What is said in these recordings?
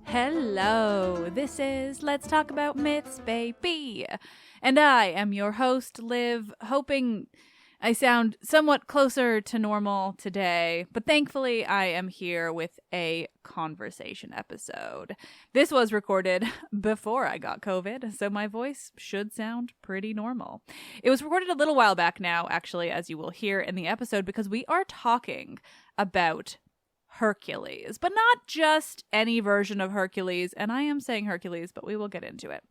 Hello, this is Let's Talk About Myths, baby. And I am your host, Liv, hoping I sound somewhat closer to normal today, but thankfully I am here with a conversation episode. This was recorded before I got COVID, so my voice should sound pretty normal. It was recorded a little while back now, actually, as you will hear in the episode, because we are talking about Hercules, but not just any version of Hercules, and I am saying Hercules, but we will get into it.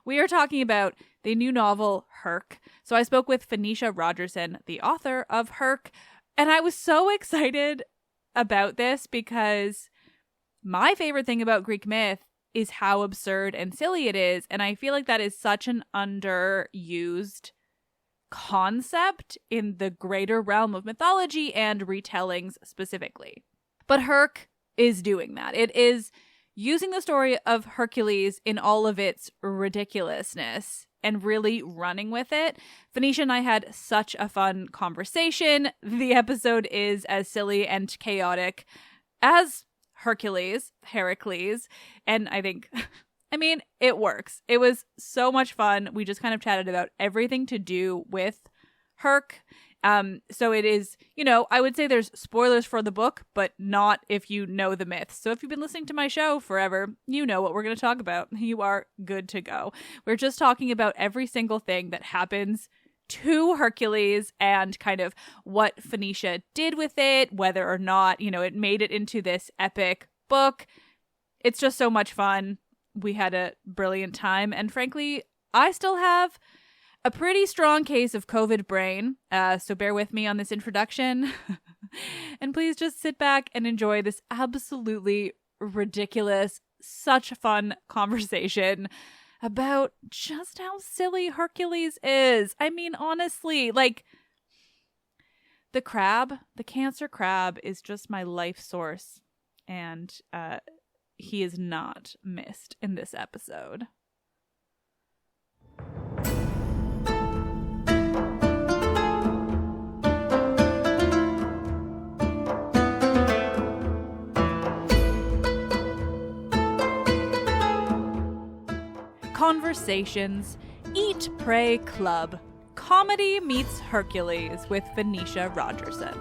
We are talking about the new novel, Herc. So I spoke with Phoenicia Rogerson, the author of Herc, and I was so excited about this because my favorite thing about Greek myth is how absurd and silly it is, and I feel like that is such an underused concept in the greater realm of mythology and retellings specifically. But Herc is doing that. It is using the story of Hercules in all of its ridiculousness and really running with it. Phoenicia and I had such a fun conversation. The episode is as silly and chaotic as Hercules, and I think, it works. It was so much fun. We just kind of chatted about everything to do with Herc. So it is, I would say there's spoilers for the book, but not if you know the myths. So if you've been listening to my show forever, you know what we're going to talk about. You are good to go. We're just talking about every single thing that happens to Hercules and kind of what Phoenicia did with it, whether or not, it made it into this epic book. It's just so much fun. We had a brilliant time. And frankly, I still have a pretty strong case of COVID brain, so bear with me on this introduction. And please just sit back and enjoy this absolutely ridiculous, such a fun conversation about just how silly Hercules is. Honestly, the cancer crab is just my life source, and he is not missed in this episode. Conversations, Eat, Pray Club, Comedy Meets Hercules with Phoenicia Rogerson.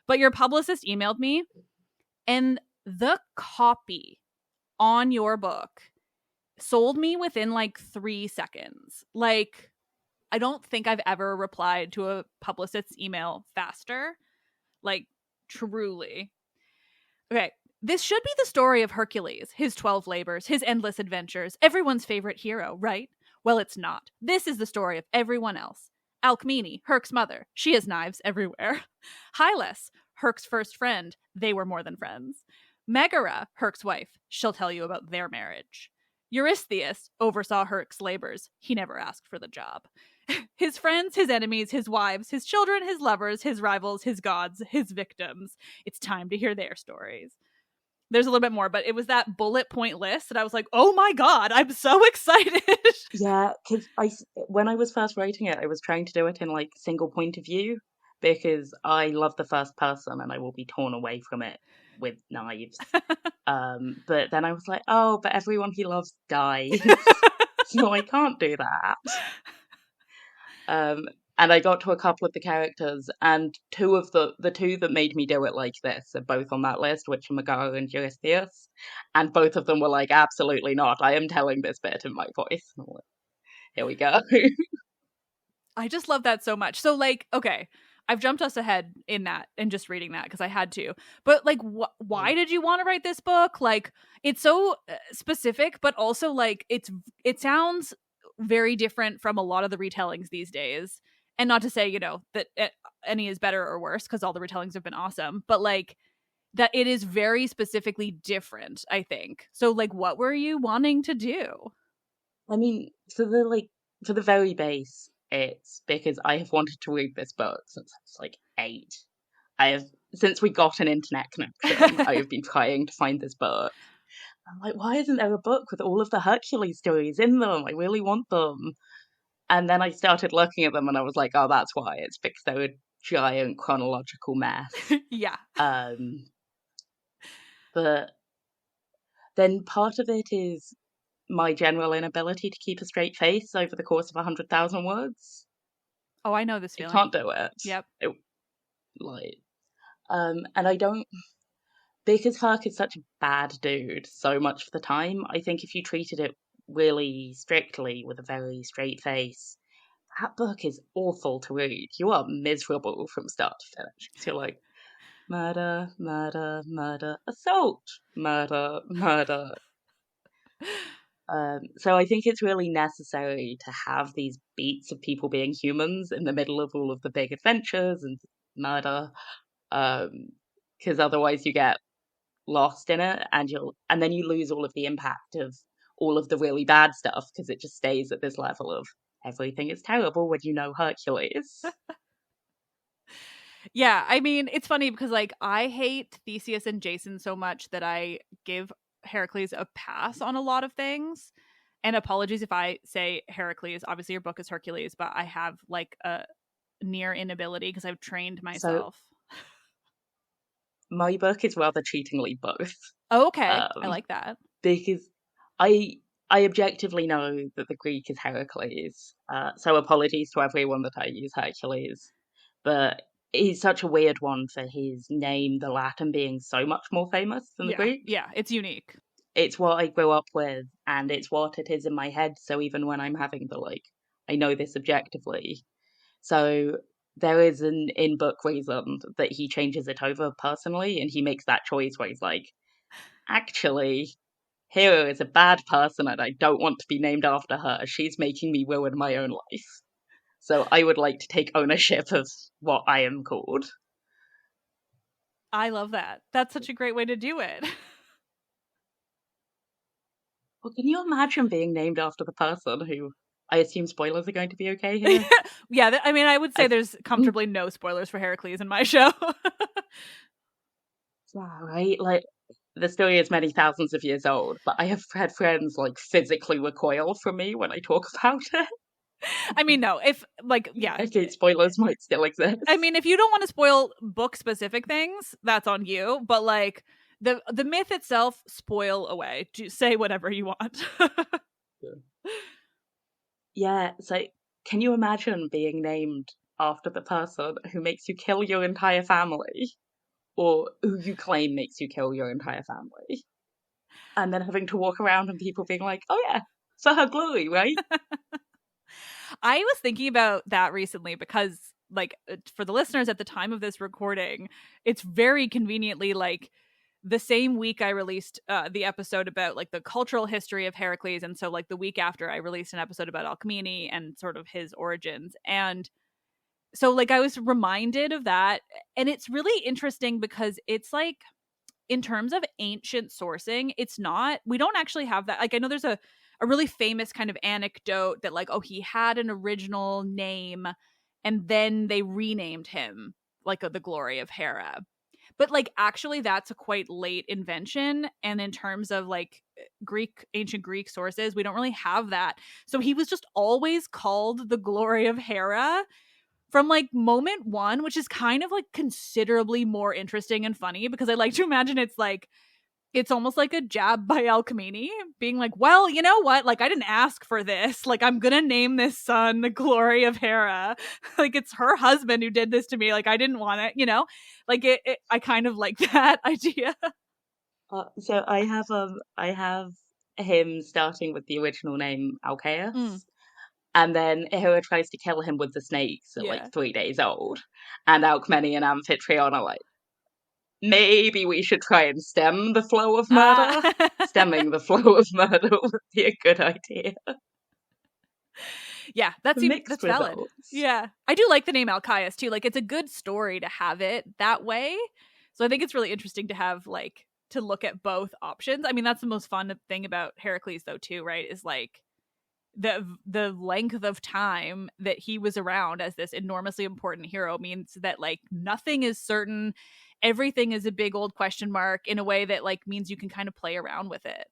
But your publicist emailed me, and the copy on your book sold me within 3 seconds. I don't think I've ever replied to a publicist's email faster. Truly. Okay, this should be the story of Hercules, his 12 labors, his endless adventures, everyone's favorite hero, right? Well, it's not. This is the story of everyone else. Alcmene, Herc's mother. She has knives everywhere. Hylas, Herc's first friend. They were more than friends. Megara, Herc's wife. She'll tell you about their marriage. Eurystheus oversaw Herc's labors. He never asked for the job. His friends, his enemies, his wives, his children, his lovers, his rivals, his gods, his victims. It's time to hear their stories. There's a little bit more, but it was that bullet point list that I was like, oh my God, I'm so excited. Yeah, because when I was first writing it, I was trying to do it in single point of view because I love the first person and I will be torn away from it with knives. But then I was like, oh, but everyone he loves dies. So I can't do that. And I got to a couple of the characters, and two of the two that made me do it like this are both on that list, which are Megara and Eurystheus. And both of them were like, absolutely not. I am telling this bit in my voice. Here we go. I just love that so much. So okay, I've jumped us ahead in that and just reading that because I had to. But like, why did you want to write this book? Like, it's so specific, but also like it sounds very different from a lot of the retellings these days. And not to say, you know, that any is better or worse because all the retellings have been awesome, but like that it is very specifically different, I think. So like, what were you wanting to do? I mean, for the very base, it's because I have wanted to read this book since I was like 8. I have since we got an internet connection, I have been trying to find this book. I'm like, why isn't there a book with all of the Hercules stories in them? I really want them. And then I started looking at them and I was like, oh, that's why. It's because they're a giant chronological mess. Yeah. Um, but then part of it is my general inability to keep a straight face over the course of 100,000 words. Oh, I know this I feeling. can't do it. Yep. Like, and I don't, because Herc is such a bad dude so much of the time. I think if you treated it really strictly with a very straight face, that book is awful to read. You are miserable from start to finish. So you're like, murder, murder, murder, assault, murder, murder. So I think it's really necessary to have these beats of people being humans in the middle of all of the big adventures and murder, because otherwise you get lost in it, and then you lose all of the impact of all of the really bad stuff because it just stays at this level of everything is terrible when you know Hercules. Yeah, I mean, it's funny because like I hate Theseus and Jason so much that I give Heracles a pass on a lot of things. And apologies if I say Heracles. Obviously, your book is Hercules, but I have like a near inability because I've trained So myself. my book is rather cheatingly both, Oh, okay, I like that. because I I objectively know that the Greek is Heracles. So apologies to everyone that I use Hercules, but he's such a weird one for his name, the Latin being so much more famous than the Yeah, Greek. yeah, it's unique. It's what I grew up with, and it's what it is in my head. So even when I'm having the like, I know this objectively. So there is an in book reason that he changes it over personally, and he makes that choice where he's like, actually, Hero is a bad person, and I don't want to be named after her. She's making me ruin my own life. So I would like to take ownership of what I am called. I love that. That's such a great way to do it. Well, can you imagine being named after the person who I assume spoilers are going to be okay here? Yeah, I mean, I would say I, there's comfortably no spoilers for Heracles in my show. right? Like, the story is many thousands of years old, but I have had friends like physically recoil from me when I talk about it. I mean, no, if like, yeah. Okay, spoilers might still exist. I mean, if you don't want to spoil book specific things, that's on you. But like the myth itself, spoil away. Say whatever you want. Yeah, so can you imagine being named after the person who makes you kill your entire family? Or who you claim makes you kill your entire family? And then having to walk around and people being like, oh yeah, for her glory, right? I was thinking about that recently because, like, for the listeners at the time of this recording, it's very conveniently like the same week I released the episode about like the cultural history of Heracles, and so like the week after I released an episode about Alcmene and sort of his origins, and so like I was reminded of that, and it's really interesting because it's like in terms of ancient sourcing, it's not, we don't actually have that. Like I know there's a really famous kind of anecdote that like, oh, he had an original name and then they renamed him like the glory of Hera. But like actually that's a quite late invention, and in terms of like ancient Greek sources, we don't really have that. So he was just always called the glory of Hera from like moment one, which is kind of like considerably more interesting and funny because I like to imagine it's like it's almost like a jab by Alcmene being like, well, you know what? Like, I didn't ask for this. Like, I'm going to name this son the glory of Hera. Like, it's her husband who did this to me. Like, I didn't want it, you know? Like, I kind of like that idea. So I have him starting with the original name Alcaeus. And then Hera tries to kill him with the snakes at like 3 days old. And Alcmene and Amphitryon are like, maybe we should try and stem the flow of murder. Stemming the flow of murder would be a good idea. Yeah, that's valid. Results. Yeah. I do like the name Alcaius too. Like, it's a good story to have it that way. So I think it's really interesting to have, like, to look at both options. I mean, that's the most fun thing about Heracles though too, right? Is like the length of time that he was around as this enormously important hero means that, like, nothing is certain. Everything is a big old question mark in a way that, like, means you can kind of play around with it.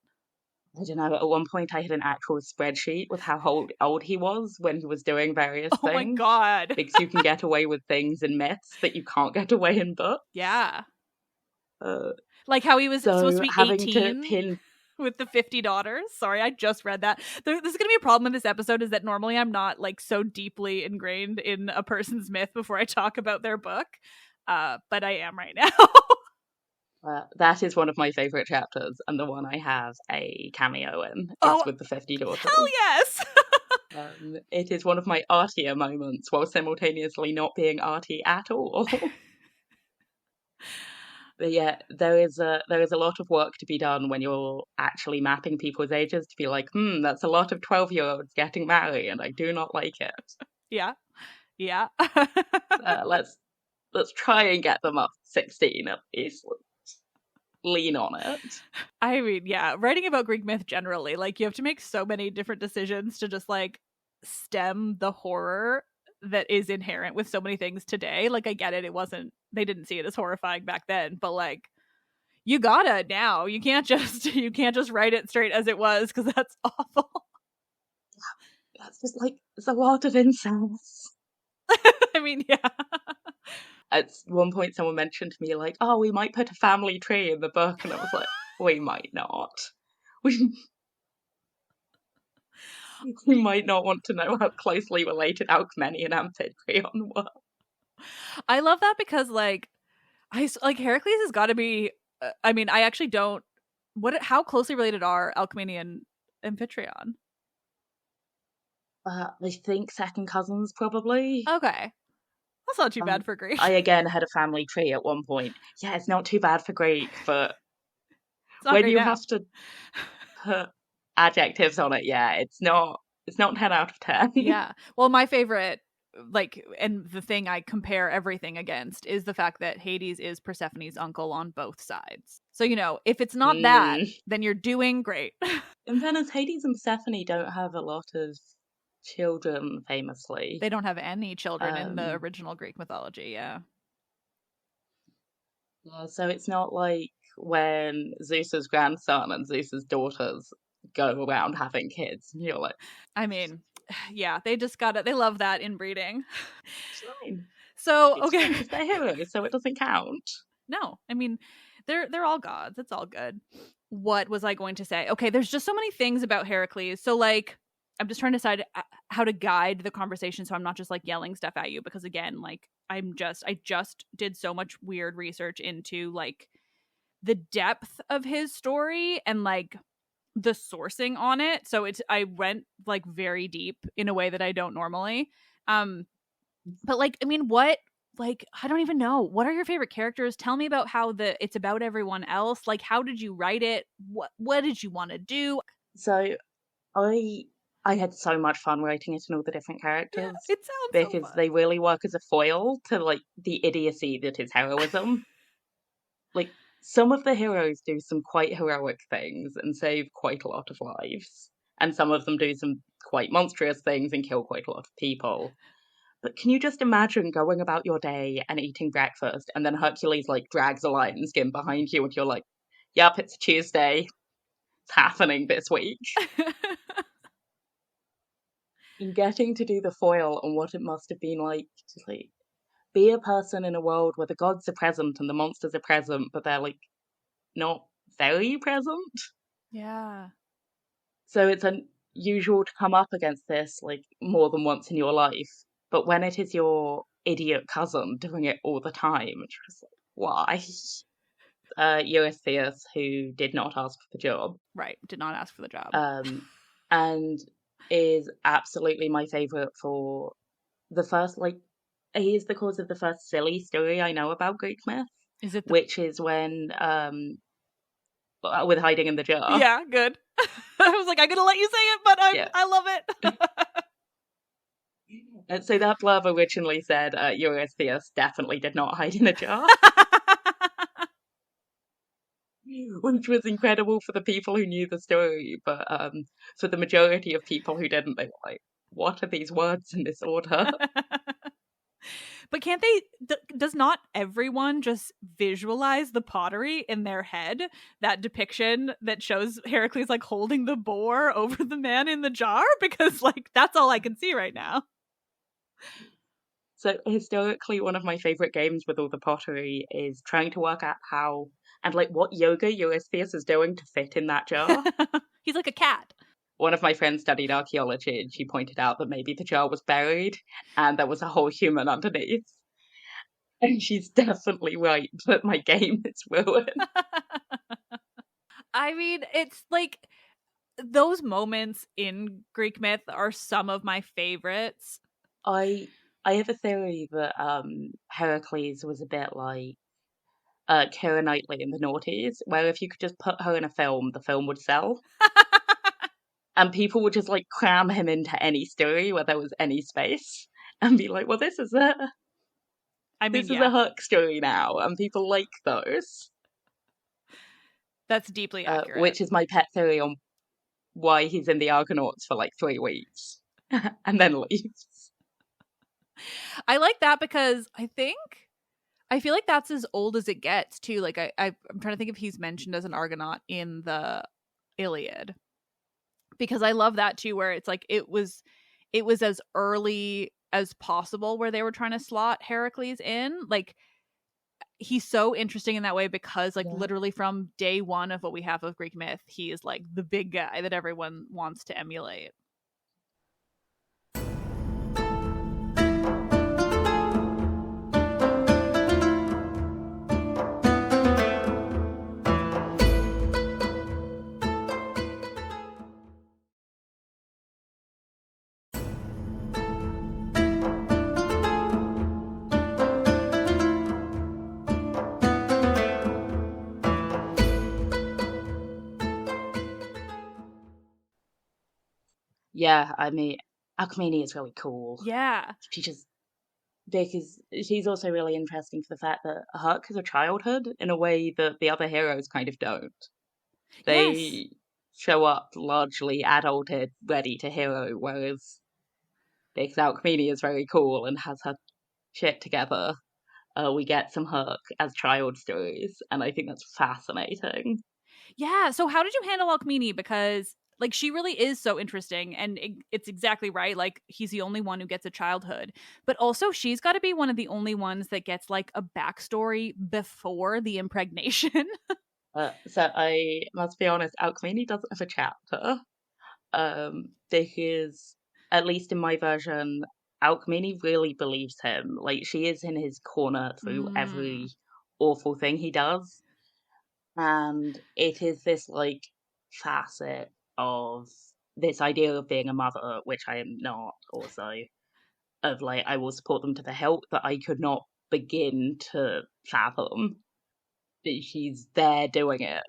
I don't know, at one point I had an actual spreadsheet with how old he was when he was doing various things. Oh my god. Because you can get away with things in myths that you can't get away in books. Yeah. Like how he was supposed to be 18 with the 50 daughters. Sorry, I just read that. This is going to be a problem in this episode, is that normally I'm not, like, so deeply ingrained in a person's myth before I talk about their book. But I am right now. That is one of my favourite chapters, and the one I have a cameo in. It's with the 50 daughters. Hell yes! It is one of my artier moments, while simultaneously not being arty at all. But yeah, there is a lot of work to be done when you're actually mapping people's ages to be like, that's a lot of 12-year-olds getting married, and I do not like it. Yeah. Yeah. Let's try and get them up 16 at least. Lean on it. I mean, yeah, writing about Greek myth generally, like, you have to make so many different decisions to just, like, stem the horror that is inherent with so many things today. Like, I get it, they didn't see it as horrifying back then, but, like, you gotta now. You can't just write it straight as it was, because that's awful. That's just, like, it's a lot of incest. I mean, yeah. At one point, someone mentioned to me, like, oh, we might put a family tree in the book, and I was like, we might not. We might not want to know how closely related Alcmene and Amphitryon were. I love that because, like, Heracles has got to be. I mean, I actually don't. How closely related are Alcmene and Amphitryon? I think second cousins, probably. Okay. That's not too bad for Greek. I again had a family tree at one point. Yeah, it's not too bad for Greek, but when you have to put adjectives on it, yeah, it's not 10 out of 10. Yeah. Well, my favorite, like, and the thing I compare everything against is the fact that Hades is Persephone's uncle on both sides. So, you know, if it's not that, then you're doing great. In fairness, Hades and Persephone don't have a lot of children, famously. They don't have any children in the original Greek mythology, yeah. Yeah, so it's not like when Zeus's grandson and Zeus's daughters go around having kids. You're like, I mean, yeah, they love that inbreeding. Fine. So, okay. It's their heroes, so it doesn't count. No, I mean, they're all gods. It's all good. What was I going to say? Okay, there's just so many things about Heracles. So, like, I'm just trying to decide how to guide the conversation so I'm not just, like, yelling stuff at you, because, again, like, I just did so much weird research into, like, the depth of his story and, like, the sourcing on it. So I went, like, very deep in a way that I don't normally. But, like, I mean, I don't even know. What are your favorite characters? Tell me about how it's about everyone else. Like, how did you write it? What did you want to do? So I had so much fun writing it and all the different characters. It sounds because so fun. they really work as a foil to, like, the idiocy that is heroism. Like, some of the heroes do some quite heroic things and save quite a lot of lives. And some of them do some quite monstrous things and kill quite a lot of people. But can you just imagine going about your day and eating breakfast, and then Hercules, like, drags a lion skin behind you, and you're like, yep, it's Tuesday. It's happening this week. And getting to do the foil and what it must have been like to, like, be a person in a world where the gods are present and the monsters are present, but they're, like, not very present. Yeah. So it's unusual to come up against this, like, more than once in your life. But when it is your idiot cousin doing it all the time, it's just like, why? Eurystheus, who did not ask for the job. Right, did not ask for the job. And is absolutely my favorite for the first, like, he is the cause of the first silly story I know about Greek myth, Is it the... which is when, with hiding in the jar. Yeah, good. I was like, I'm gonna let you say it, but Yeah. I love it. So that blurb originally said Eurystheus definitely did not hide in a jar, which was incredible for the people who knew the story, but for the majority of people who didn't, they were like, what are these words in this order? But can't they, does not everyone just visualize the pottery in their head? That depiction that shows Heracles like holding the boar over the man in the jar? Because like, that's all I can see right now. So historically, one of my favorite games with all the pottery is trying to work out how and like what yoga Eurystheus is doing to fit in that jar. He's like a cat. One of my friends studied archaeology and she pointed out that maybe the jar was buried and there was a whole human underneath. And she's definitely right that my game is ruined. I mean, it's like those moments in Greek myth are some of my favorites. I have a theory that Heracles was a bit like Keira Knightley in the noughties, where if you could just put her in a film, the film would sell. And people would just like cram him into any story where there was any space and be like, well, this is a Herc story now, and people like those. That's deeply accurate. Which is my pet theory on why he's in the Argonauts for like 3 weeks and then leaves. I like that because I feel like that's as old as it gets too. Like I'm trying to think if he's mentioned as an Argonaut in the Iliad, because I love that too, where it's like it was as early as possible where they were trying to slot Heracles in. Like he's so interesting in that way because like literally from day one of what we have of Greek myth, he is like the big guy that everyone wants to emulate. Yeah, I mean, Alcmene is really cool. Yeah. Because she's also really interesting for the fact that Herc has a childhood in a way that the other heroes kind of don't. They show up largely adulted, ready to hero, whereas because Alcmene is very cool and has her shit together, we get some Herc as child stories, and I think that's fascinating. Yeah, so how did you handle Alcmene? Because like she really is so interesting, and it's exactly right. Like he's the only one who gets a childhood, but also she's got to be one of the only ones that gets like a backstory before the impregnation. So I must be honest, Alcmene doesn't have a chapter, because at least in my version, Alcmene really believes him. Like she is in his corner through every awful thing he does, and it is this like facet of this idea of being a mother, which I am not, also of like I will support them to the hilt, that I could not begin to fathom that she's there doing it.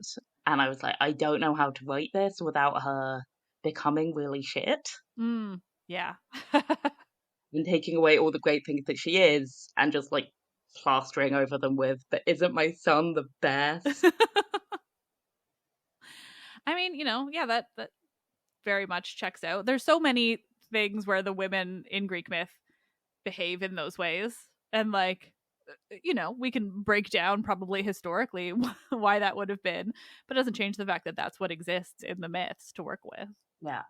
And I was like, I don't know how to write this without her becoming really shit. Yeah. And taking away all the great things that she is and just like plastering over them with, but isn't my son the best? I mean, yeah, that very much checks out. There's so many things where the women in Greek myth behave in those ways. And like, we can break down probably historically why that would have been, but it doesn't change the fact that that's what exists in the myths to work with. Yeah.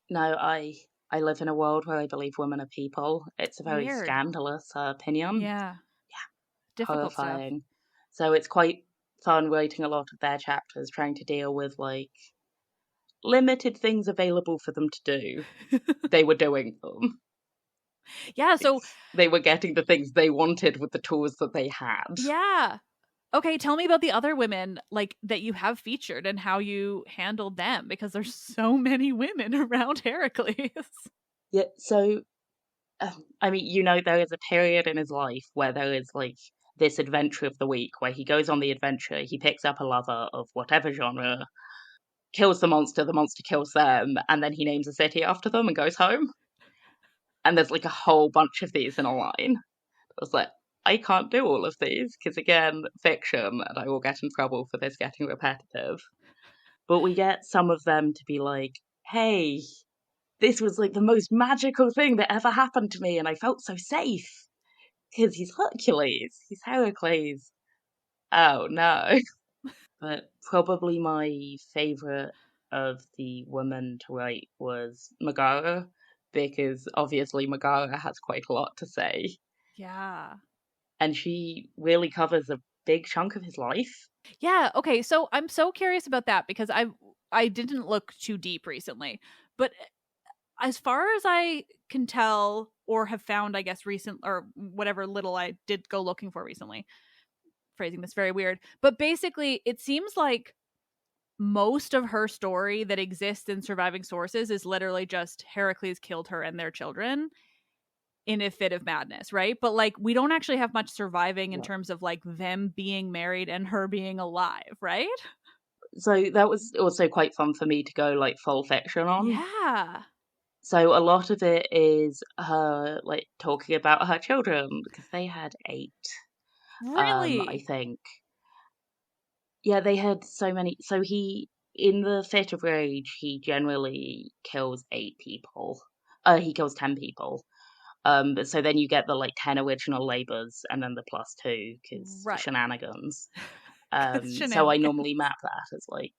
No, I live in a world where I believe women are people. It's a very scandalous opinion. Yeah. Difficult horrifying stuff. So it's quite fun writing a lot of their chapters, trying to deal with like limited things available for them to do. They were doing them. Yeah, so they were getting the things they wanted with the tools that they had. Yeah. Okay, tell me about the other women like that you have featured and how you handled them, because there's so many women around Heracles. Yeah, so I mean, there is a period in his life where there is like this adventure of the week where he goes on the adventure, he picks up a lover of whatever genre, kills the monster kills them, and then he names a city after them and goes home. And there's like a whole bunch of these in a line. I was like, I can't do all of these because, again, fiction, and I will get in trouble for this getting repetitive. But we get some of them to be like, hey, this was like the most magical thing that ever happened to me, and I felt so safe because he's Hercules, he's Heracles. Oh no. But probably my favourite of the women to write was Megara, because obviously Megara has quite a lot to say, Yeah. and she really covers a big chunk of his life. Yeah, okay. So I'm so curious about that because I didn't look too deep recently. But as far as I can tell or have found, I guess recent or whatever little I did go looking for recently. Phrasing this very weird. But basically, it seems like most of her story that exists in surviving sources is literally just Heracles killed her and their children in a fit of madness, right? But like we don't actually have much surviving in Yeah. terms of like them being married and her being alive, right? So that was also quite fun for me to go like full fiction on. Yeah. So a lot of it is her like talking about her children because they had eight. I Really? think. Yeah, they had so many. So in the fit of rage, he generally kills eight people. He kills 10 people. But so then you get the like 10 original labors and then the plus two because Right. shenanigans. Cuz So I shenanigans. normally map that as like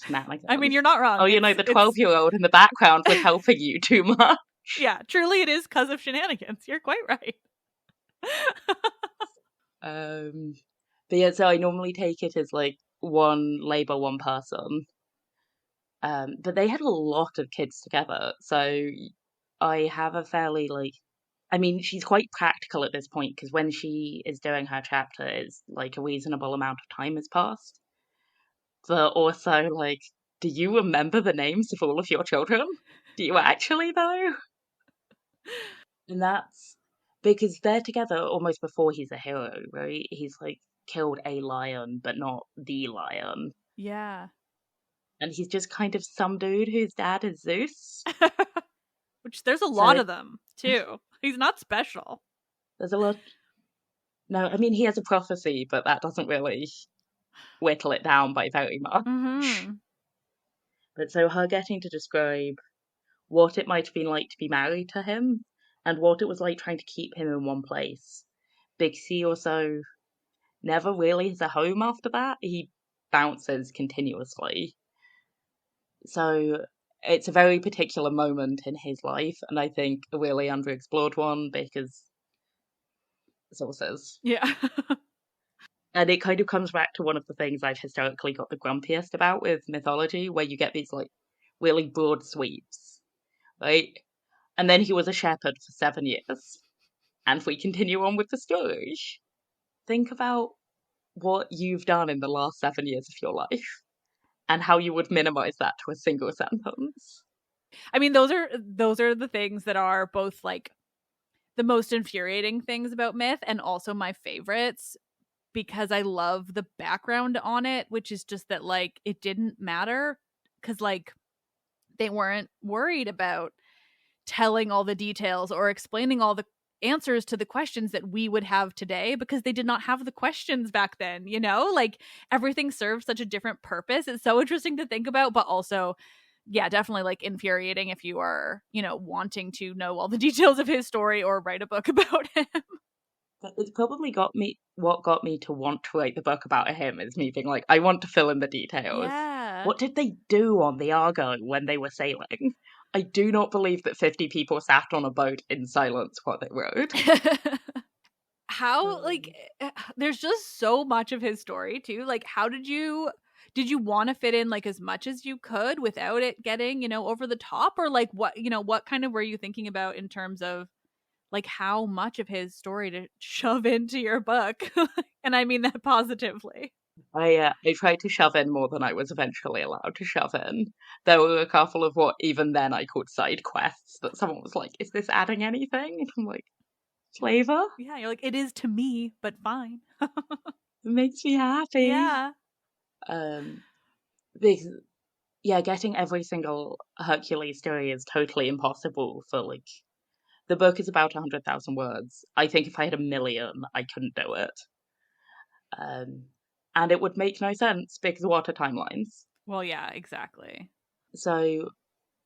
I mean, shenanigans. you're not Oh, wrong. the It's 12-year-old in the background was helping you too much. yeah, truly it is cuz of shenanigans. You're quite right. Um, but yeah, so I normally take it as like one labor, one person. But they had a lot of kids together, so I have a fairly like, I mean, she's quite practical at this point because when she is doing her chapter, it's like a reasonable amount of time has passed. But also, like, do you remember the names of all of your children? Do you actually, though? And that's because they're together almost before he's a hero, right? He's like killed a lion, but not the lion. Yeah. And he's just kind of some dude whose dad is Zeus. Which there's a lot So of them, too. He's not special. there's a lot. No, I mean, he has a prophecy, but that doesn't really whittle it down by very much. Mhm. But so her getting to describe what it might have been like to be married to him and what it was like trying to keep him in one place. Because he also never really has a home after that. He bounces continuously. So it's a very particular moment in his life, and I think a really underexplored one because sources. Yeah. And it kind of comes back to one of the things I've historically got the grumpiest about with mythology, where you get these like really broad sweeps, right? And then he was a shepherd for 7 years. And we continue on with the story. Think about what you've done in the last 7 years of your life and how you would minimize that to a single sentence. I mean, those are the things that are both like the most infuriating things about myth and also my favorites because I love the background on it, which is just that like it didn't matter cuz like they weren't worried about telling all the details or explaining all the answers to the questions that we would have today because they did not have the questions back then, you know? Like everything serves such a different purpose. It's so interesting to think about, but also yeah, definitely like infuriating if you are, wanting to know all the details of his story or write a book about him. But it's probably what got me to want to write the book about him is me being like, I want to fill in the details. Yeah. What did they do on the Argo when they were sailing? I do not believe that 50 people sat on a boat in silence while they rowed. How like Um, there's just so much of his story too. Like how did you want to fit in like as much as you could without it getting, over the top or like what kind of were you thinking about in terms of like how much of his story to shove into your book. And I mean that positively. I tried to shove in more than I was eventually allowed to shove in. There were a couple of what even then I called side quests that someone was like, "Is this adding anything?" And I'm like, "Flavor? Yeah, you're like, it is to me, but fine. It makes me happy." Yeah. Um, because yeah, getting every single Hercules story is totally impossible for like the book is about 100,000 words. I think if I had a million, I couldn't do it. Um, and it would make no sense because what are timelines? Well, yeah, exactly. So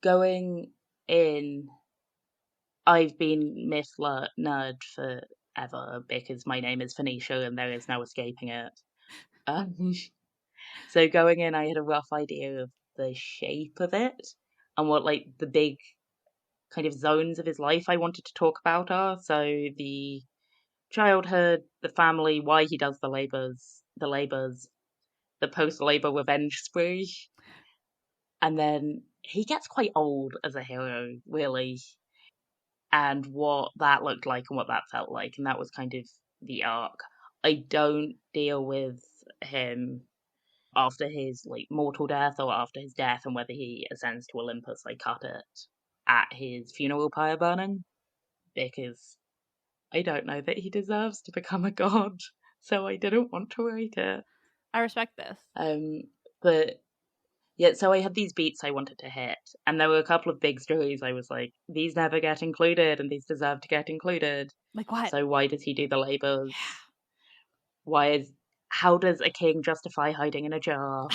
going in, I've been Myth Nerd forever because my name is Phoenicia and there is no escaping it. Um, so going in, I had a rough idea of the shape of it and what like the big kind of zones of his life I wanted to talk about are. So the childhood, the family, why he does the post-labor revenge spree, and then he gets quite old as a hero, really, and what that looked like and what that felt like, and that was kind of the arc. I don't deal with him after his like mortal death or after his death and whether he ascends to Olympus. I cut it at his funeral pyre burning because I don't know that he deserves to become a god, so I didn't want to write it. I respect this. Um, but yeah, so I had these beats I wanted to hit, and there were a couple of big stories I was like, these never get included, and these deserve to get included. Like what? So why does he do the labors? Yeah. Why is how does a king justify hiding in a jar?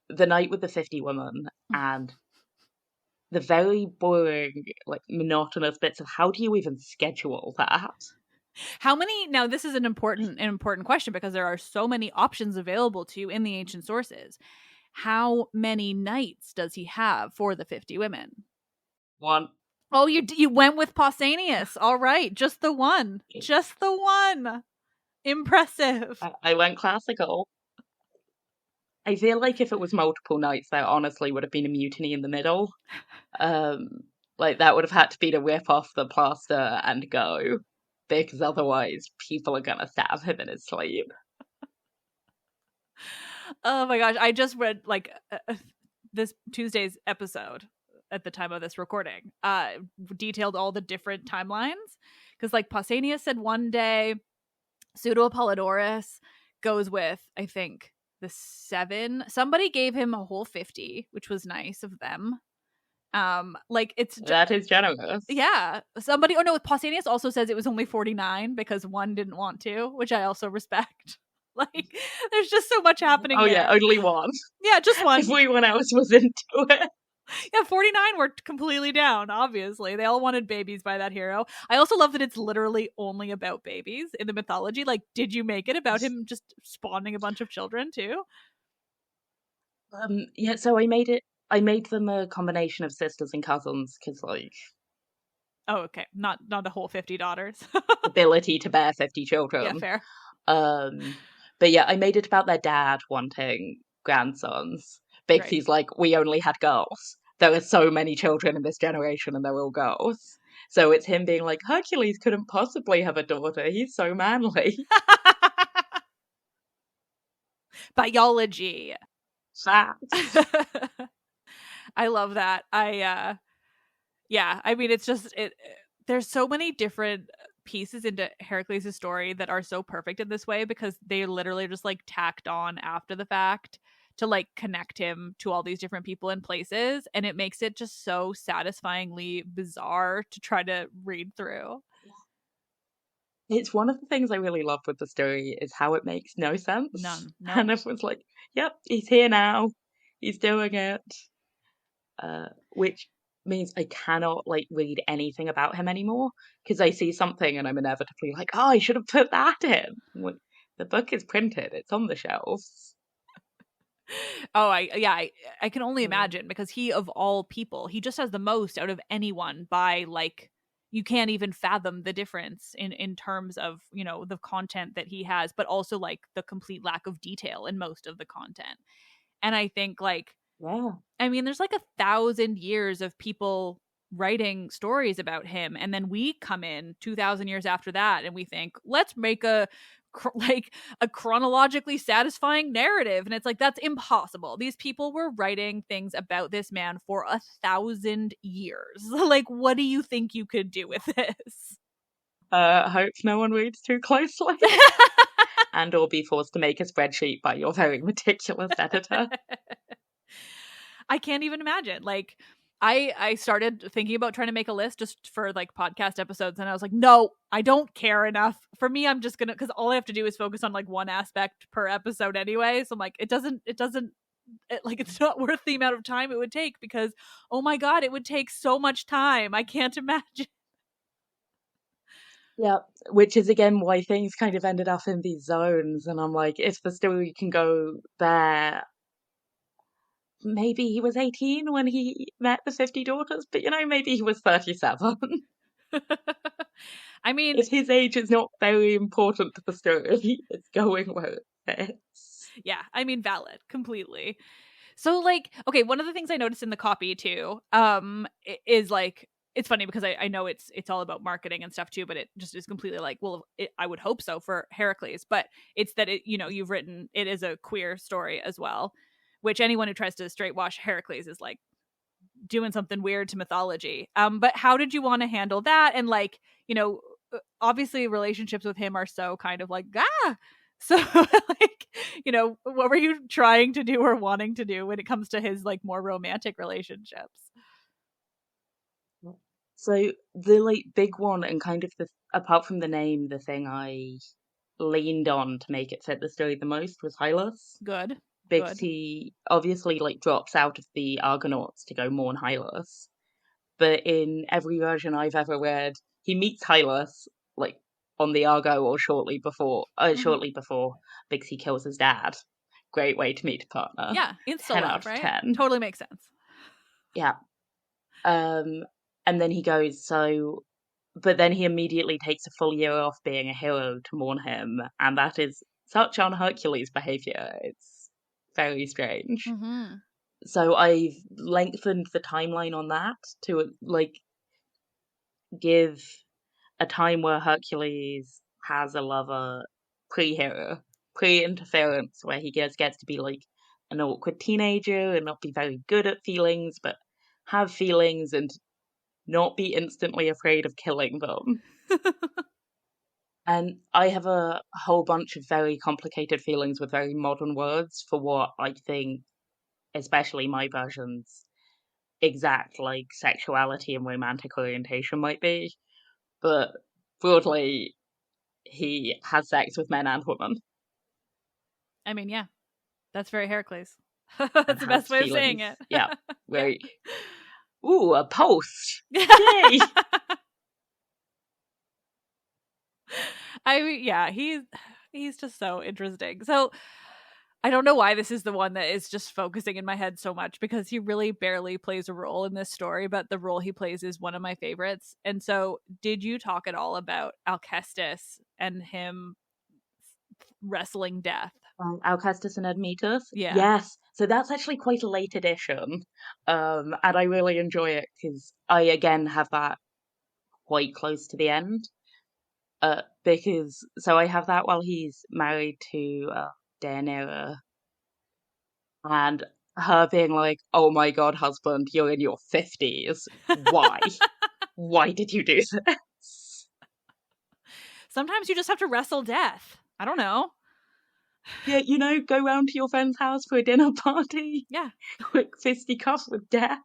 The night with the 50 women and the very boring, like monotonous bits of how do you even schedule that? How many now this is an important question because there are so many options available to you in the ancient sources. How many nights does he have for the 50 women? One, Oh, you went with Pausanias. All right, just the one. Just the one. Impressive. I went classical. I feel like if it was multiple nights, there honestly would have been a mutiny in the middle. Um, like that would have had to be to rip off the plaster and go, because otherwise people are gonna stab him in his sleep. Oh my gosh, I just read like this Tuesday's episode at the time of this recording. Detailed all the different timelines because like Pausanias said one day, Pseudo Apollodorus goes with I think the 7. Somebody gave him a whole 50, which was nice of them. Like it's That is generous. yeah. Somebody or no, Pausanias also says it was only 49 because one didn't want to, which I also respect. Like there's just so much happening Oh there. yeah, only one. Yeah, just one. Everyone else was into it. Yeah, 49 were completely down, obviously. They all wanted babies by that hero. I also love that it's literally only about babies in the mythology. Like, did you make it about him just spawning a bunch of children too? Yeah, so I made them a combination of sisters and cousins because like Oh, okay. Not a whole 50 daughters. ability to bear 50 Yeah, children. fair. Um, but yeah, I made it about their dad wanting grandsons because Right. he's like, we only had girls. There are so many children in this generation and they're all girls. So it's him being like, Hercules couldn't possibly have a daughter. He's so manly. Biology. Facts. I love that. Yeah, I mean it's just it there's so many different pieces into Hercules' story that are so perfect in this way because they literally just like tacked on after the fact to like connect him to all these different people and places, and it makes it just so satisfyingly bizarre to try to read through. It's one of the things I really loved with the story is how it makes no sense. None. Nope. And it was like, yep, he's here now. He's doing it. Which means I cannot like read anything about him anymore because I see something and I'm inevitably like, oh, I should have put that in. Like, the book is printed; it's on the shelves. Oh, I can only Mm. imagine because he of all people, he just has the most out of anyone by like you can't even fathom the difference in terms of, you know, the content that he has, but also like the complete lack of detail in most of the content. And I think like Yeah, I mean, there's like 1,000 years of people writing stories about him, and then we come in 2000 years after that and we think, let's make a chronologically satisfying narrative, and it's like, that's impossible. These people were writing things about this man for 1,000 years. Like, what do you think you could do with this? Hope no one reads too closely. And or be forced to make a spreadsheet by your very meticulous editor. I can't even imagine. Like, I started thinking about trying to make a list just for like podcast episodes, and I was like, no, I don't care enough. For me, I'm just gonna, because all I have to do is focus on like one aspect per episode anyway. So I'm like, it's not worth the amount of time it would take, because oh my god, it would take so much time. I can't imagine. Yeah, which is again why things kind of ended up in these zones. And I'm like, if the story can go there, maybe he was 18 when he met the 50 daughters, but maybe he was 37. I mean, if his age is not very important to the story, it's going where it fits. Yeah, I mean, valid, completely. So, like, okay, one of the things I noticed in the copy too, is like, it's funny because I know it's all about marketing and stuff too, but it just is completely like, well, I would hope so for Heracles, but it's that you've written it is a queer story as well, which anyone who tries to straight wash Heracles is like doing something weird to mythology. But how did you want to handle that? And like, obviously relationships with him are so kind of like, so like, what were you trying to do or wanting to do when it comes to his like more romantic relationships? So the like big one, and kind of apart from the name, the thing I leaned on to make it fit the story the most was Hylas. Good. Because he obviously like drops out of the Argonauts to go mourn Hylas. But in every version I've ever read, he meets Hylas like on the Argo or shortly before because he kills his dad. Great way to meet a partner. Yeah, insta 10 love, out of right? 10. Totally makes sense. Yeah. And then he goes, but then he immediately takes a full year off being a hero to mourn him, and that is such on Hercules behavior. It's very strange. Mm-hmm. So I've lengthened the timeline on that to like give a time where Hercules has a lover pre-hero, pre-interference, where he gets to be like an awkward teenager and not be very good at feelings, but have feelings and not be instantly afraid of killing them. And I have a whole bunch of very complicated feelings with very modern words for what I think, especially my versions, exact like sexuality and romantic orientation might be. But broadly, he has sex with men and women. I mean, yeah, that's very Heracles. That's the best way of saying it. Yeah, right. Ooh, a post. Yay! He's just so interesting. So I don't know why this is the one that is just focusing in my head so much, because he really barely plays a role in this story, but the role he plays is one of my favorites. And so, did you talk at all about Alcestis and him wrestling death? Alcestis and Admetus? Yeah. Yes. So that's actually quite a late edition. And I really enjoy it because I, again, have that quite close to the end. Because I have that while he's married to Deianira, and her being like, "Oh my god, husband, you're in your 50s. Why? Why did you do this?" Sometimes you just have to wrestle death. I don't know. Yeah, go round to your friend's house for a dinner party. Yeah. Quick fisticuff with death.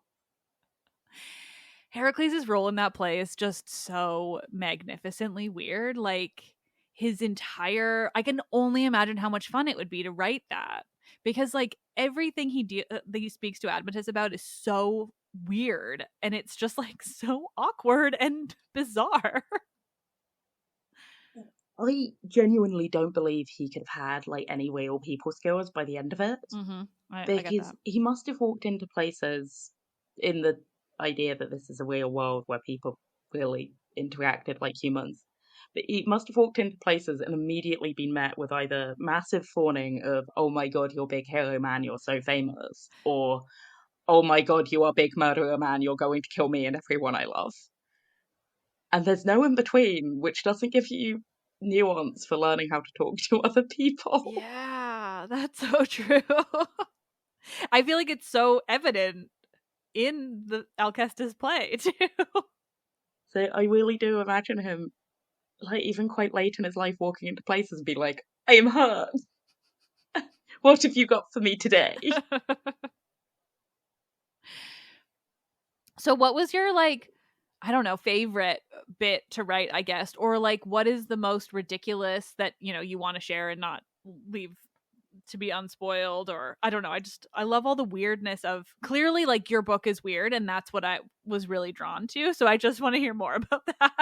Heracles' role in that play is just so magnificently weird. Like, I can only imagine how much fun it would be to write that, because like everything that he speaks to Admetus about is so weird, and it's just like so awkward and bizarre. I genuinely don't believe he could have had like any real people skills by the end of it. Mm-hmm. I get Because that. he must have walked into places in the idea that this is a real world where people really interacted like humans. But he must have walked into places and immediately been met with either massive fawning of, "Oh my god, you're big hero man, you're so famous," or oh my god, you are big murderer man, you're going to kill me and everyone I love. And there's no in between, which doesn't give you nuance for learning how to talk to other people. Yeah, that's so true. I feel like it's so evident in the Alcestis play too. So I really do imagine him, like, even quite late in his life, walking into places and be like, I am hurt. What have you got for me today? So what was your, like, I don't know, favorite bit to write, I guess, or like what is the most ridiculous that, you know, you want to share and not leave to be unspoiled? Or I don't know, I love all the weirdness of, clearly like your book is weird and that's what I was really drawn to, so I just want to hear more about that.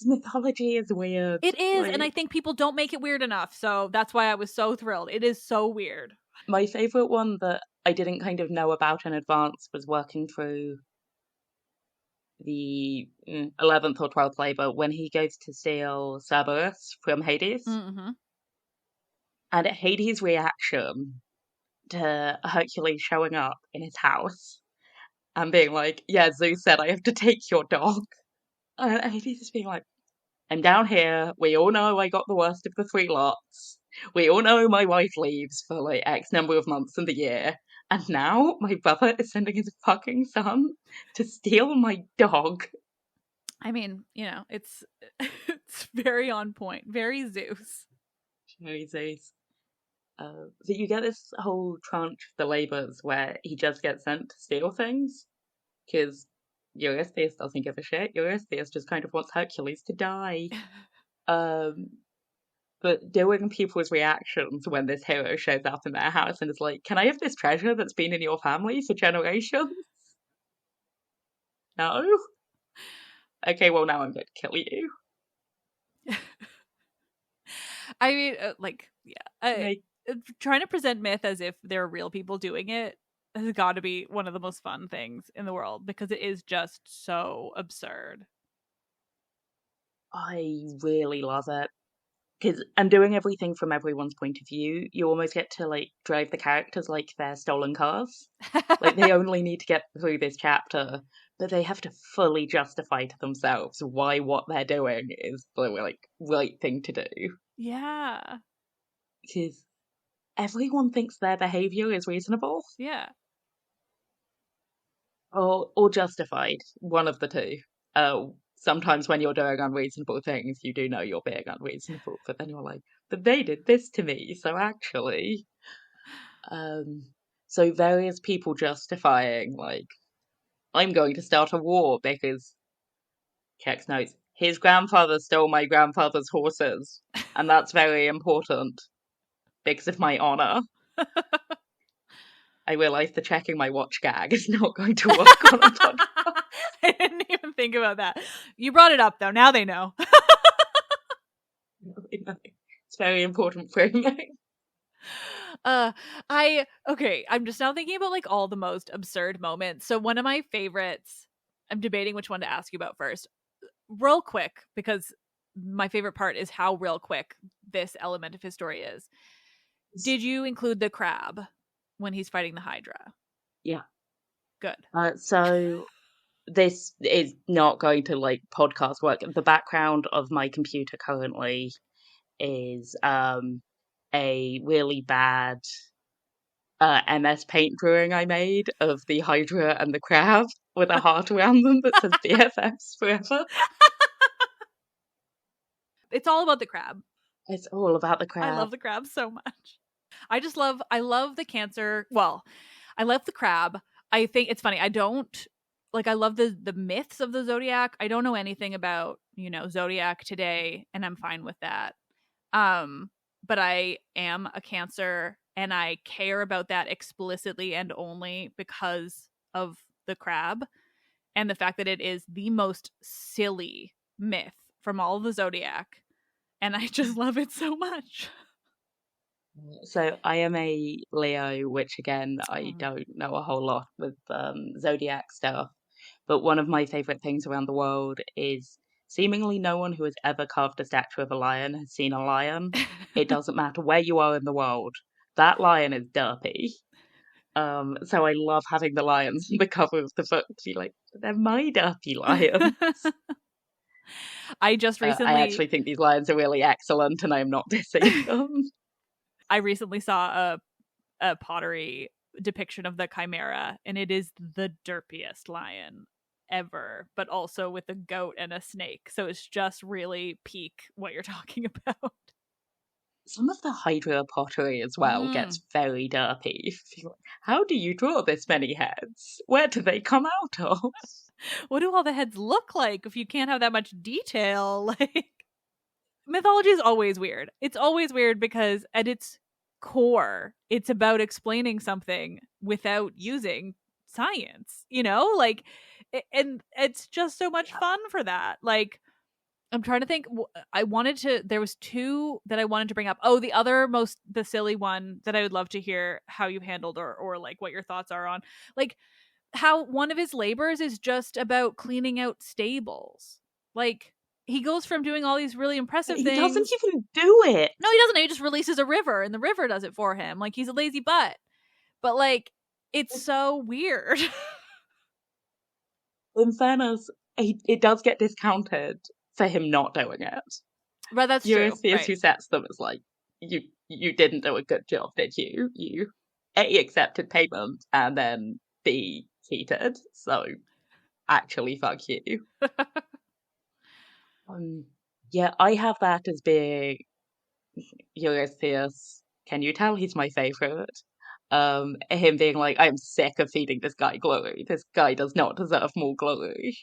Mythology is weird. It is, and I think people don't make it weird enough, so that's why I was so thrilled. It is so weird. My favorite one that I didn't kind of know about in advance was working through the 11th or 12th labor when he goes to steal Cerberus from Hades. Mm-hmm. And Hades' reaction to Hercules showing up in his house and being like, yeah, Zeus said I have to take your dog. And Hades is being like, I'm down here. We all know I got the worst of the three lots. We all know my wife leaves for like X number of months in the year. And now my brother is sending his fucking son to steal my dog. I mean, you know, it's very on point, very Zeus. Very Zeus. So you get this whole tranche of the labors where he just gets sent to steal things because Eurystheus doesn't give a shit. Eurystheus just kind of wants Hercules to die. But doing people's reactions when this hero shows up in their house and is like, can I have this treasure that's been in your family for generations? No? Okay, well, now I'm going to kill you. I mean, trying to present myth as if there are real people doing it has got to be one of the most fun things in the world because it is just so absurd. I really love it. Because I'm doing everything from everyone's point of view. You almost get to like drive the characters like they're stolen cars. Like they only need to get through this chapter, but they have to fully justify to themselves why what they're doing is the like right thing to do. Yeah. Because everyone thinks their behavior is reasonable. Yeah. Or justified. One of the two. Sometimes when you're doing unreasonable things, you do know you're being unreasonable, but then you're like, but they did this to me, so actually. So various people justifying, like, I'm going to start a war because, checks notes, his grandfather stole my grandfather's horses, and that's very important because of my honor. I realised the checking my watch gag is not going to work on a podcast. I didn't even think about that. You brought it up, though. Now they know. It's very important framing. I'm just now thinking about like all the most absurd moments. So one of my favorites, I'm debating which one to ask you about first. Real quick, because my favorite part is how real quick this element of his story is. Did you include the crab when he's fighting the Hydra? Yeah. Good. So this is not going to like podcast work. The background of my computer currently is a really bad MS Paint drawing I made of the Hydra and the crab with a heart around them that says BFFs forever. It's all about the crab. It's all about the crab. I love the crab so much. I love the cancer. Well, I love the crab. I think it's funny. I love the myths of the Zodiac. I don't know anything about, Zodiac today, and I'm fine with that. But I am a Cancer, and I care about that explicitly and only because of the crab and the fact that it is the most silly myth from all of the Zodiac, and I just love it so much. So I am a Leo, which again, I don't know a whole lot with Zodiac stuff. But one of my favourite things around the world is seemingly no one who has ever carved a statue of a lion has seen a lion. It doesn't matter where you are in the world. That lion is derpy. So I love having the lions on the cover of the book to be like, they're my derpy lions. I just I recently actually think these lions are really excellent, and I'm not dissing them. I recently saw a pottery depiction of the chimera, and it is the derpiest lion ever, but also with a goat and a snake. So it's just really peak what you're talking about. Some of the Hydra pottery as well Mm. gets very derpy. How do you draw this many heads? Where do they come out of? What do all the heads look like if you can't have that much detail? Like, mythology is always weird. It's always weird because at its core, it's about explaining something without using science, Like, and it's just so much Yeah. fun for that. Like, I'm trying to think. There was two that I wanted to bring up. Oh, the silly one that I would love to hear how you handled or like what your thoughts are on. Like, how one of his labors is just about cleaning out stables. Like, he goes from doing all these really impressive He doesn't things. even do it. No, he doesn't. He just releases a river and the river does it for him. Like, he's a lazy butt. But like, it's so weird. In fairness, it does get discounted for him not doing it. But that's true. Eurystheus, Right. who sets them, is like, you didn't do a good job, did you? You A, accepted payment, and then B, cheated. So actually, fuck you. Yeah, I have that as being Eurystheus. Can you tell he's my favorite? Him being like, I'm sick of feeding this guy glory. This guy does not deserve more glory.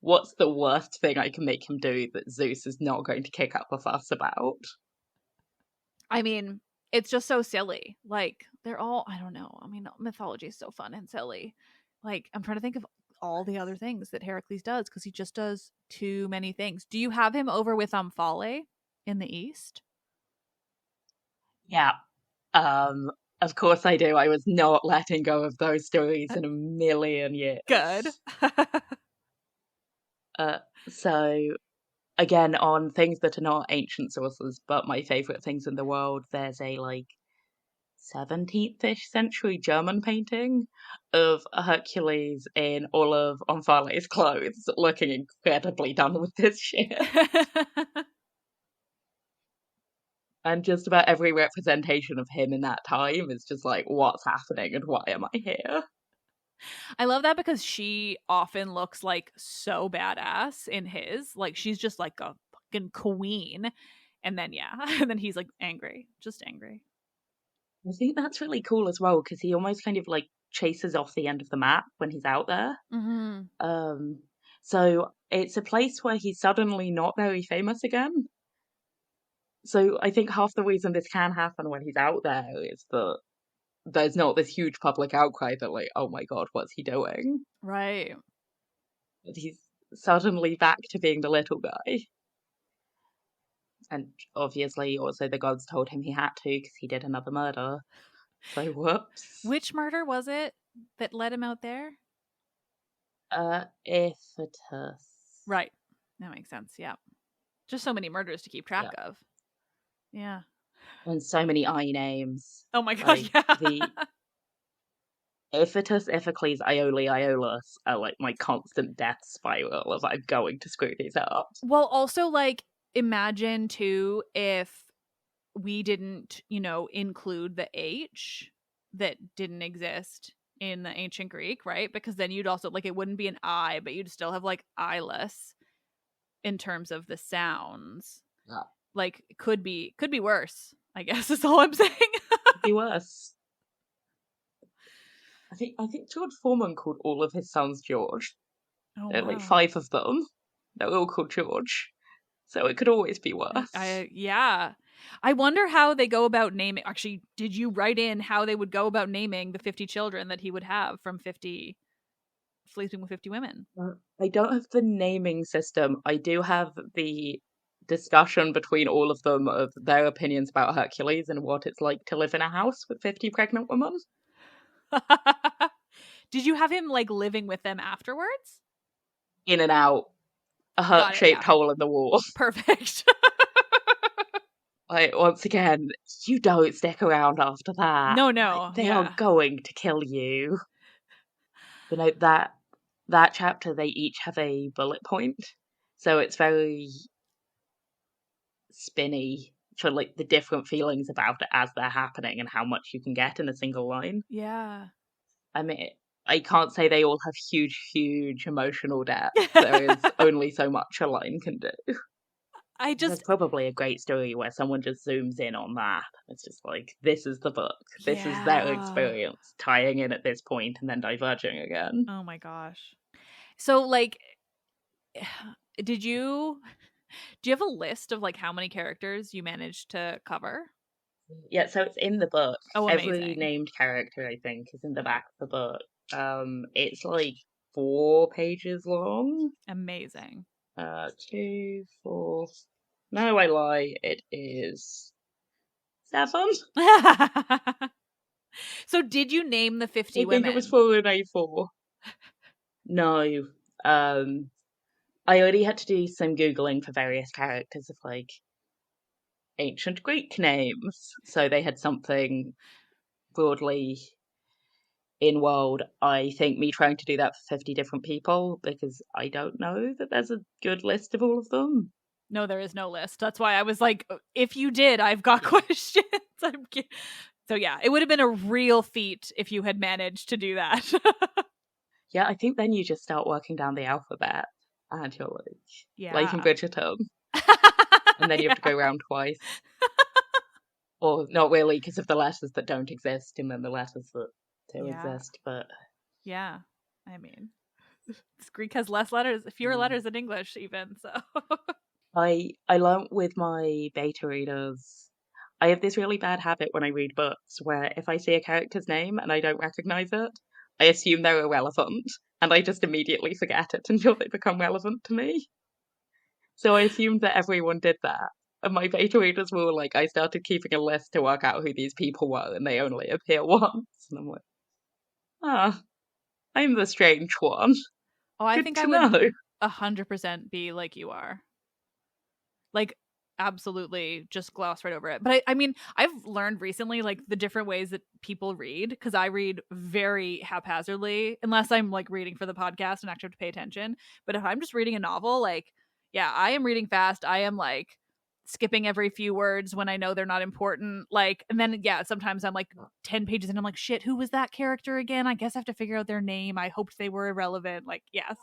What's the worst thing I can make him do that Zeus is not going to kick up a fuss about? I mean, it's just so silly. Like, they're all, I don't know. I mean, mythology is so fun and silly. Like, I'm trying to think of all the other things that Heracles does because he just does too many things. Do you have him over with Omphale in the East? Yeah. Of course I do. I was not letting go of those stories in a million years. Good. uh, so again, on things that are not ancient sources, but my favorite things in the world, there's a like 17th-ish century German painting of Hercules in all of Omphale's clothes, looking incredibly done with this shit. And just about every representation of him in that time is just like, what's happening and why am I here? I love that because she often looks like so badass in his. Like, she's just like a fucking queen. And then, yeah. And then he's like angry. Just angry. I think that's really cool as well because he almost kind of like chases off the end of the map when he's out there. Mm-hmm. So it's a place where he's suddenly not very famous again. So I think half the reason this can happen when he's out there is that there's not this huge public outcry that like, oh my god, what's he doing? Right. But he's suddenly back to being the little guy. And obviously also the gods told him he had to because he did another murder. So whoops. Which murder was it that led him out there? Iphitus. Right. That makes sense. Yeah. Just so many murders to keep track Yeah. of. Yeah. And so many I names. Oh my god, Like yeah. the Iphitus, Iphicles, Iole, Iolus are like my constant death spiral of I'm going to screw these up. Well, also, like, imagine too if we didn't, include the H that didn't exist in the ancient Greek, right? Because then you'd also, like, it wouldn't be an I, but you'd still have like eyeless in terms of the sounds. Yeah. Like, could be worse, I guess is all I'm saying. Could be worse. I think George Foreman called all of his sons George. Oh, There are wow. like 5 of them. They're all called George. So it could always be worse. Yeah. I wonder how they go about naming. Actually, did you write in how they would go about naming the 50 children that he would have from 50 sleeping with 50 women? I don't have the naming system. I do have the discussion between all of them of their opinions about Hercules and what it's like to live in a house with 50 pregnant women. Did you have him like living with them afterwards? In and out. A heart-shaped hole in the wall. Perfect. once again, you don't stick around after that. No, They are yeah. going to kill you. But no, that chapter, they each have a bullet point, so it's very spinny for like the different feelings about it as they're happening and how much you can get in a single line. Yeah. I mean, I can't say they all have huge emotional depth. There is only so much a line can do. There's probably a great story where someone just zooms in on that. It's just like, this is the book. This is their Yeah. experience, tying in at this point and then diverging again. Oh my gosh. So like do you have a list of like how many characters you managed to cover? Yeah, so it's in the book. Oh, Every amazing. named character, I think, is in the back of the book. It's like 4 pages long. Amazing. 2, 4. No, I lie. It is 7. So did you name the 50 I women? think it was 4 and A4. No. I already had to do some Googling for various characters of like ancient Greek names. So they had something broadly in world. I think me trying to do that for 50 different people, because I don't know that there's a good list of all of them. No, there is no list. That's why I was like, if you did, I've got questions. So yeah, it would have been a real feat if you had managed to do that. Yeah, I think then you just start working down the alphabet and you're like in Yeah. Bridgerton. And then you have to go round twice. Or not really, because of the letters that don't exist and then the letters that do exist. But yeah, I mean, Greek has less letters, fewer letters than English, even. So I learnt with my beta readers. I have this really bad habit when I read books where if I see a character's name and I don't recognize it, I assume they're irrelevant and I just immediately forget it until they become relevant to me. So I assumed that everyone did that. And my beta readers were like, I started keeping a list to work out who these people were, and they only appear once. And I'm like, I'm the strange one. oh, I Good think I to would know. 100% be like you are. Like, absolutely just gloss right over it. But I mean, I've learned recently like the different ways that people read, because I read very haphazardly unless I'm like reading for the podcast and actually have to pay attention. But if I'm just reading a novel, like, yeah, I am reading fast. I am like skipping every few words when I know they're not important. Like, and then yeah, sometimes I'm like 10 pages and I'm like, shit, who was that character again? I guess I have to figure out their name. I hoped they were irrelevant. Like, yes.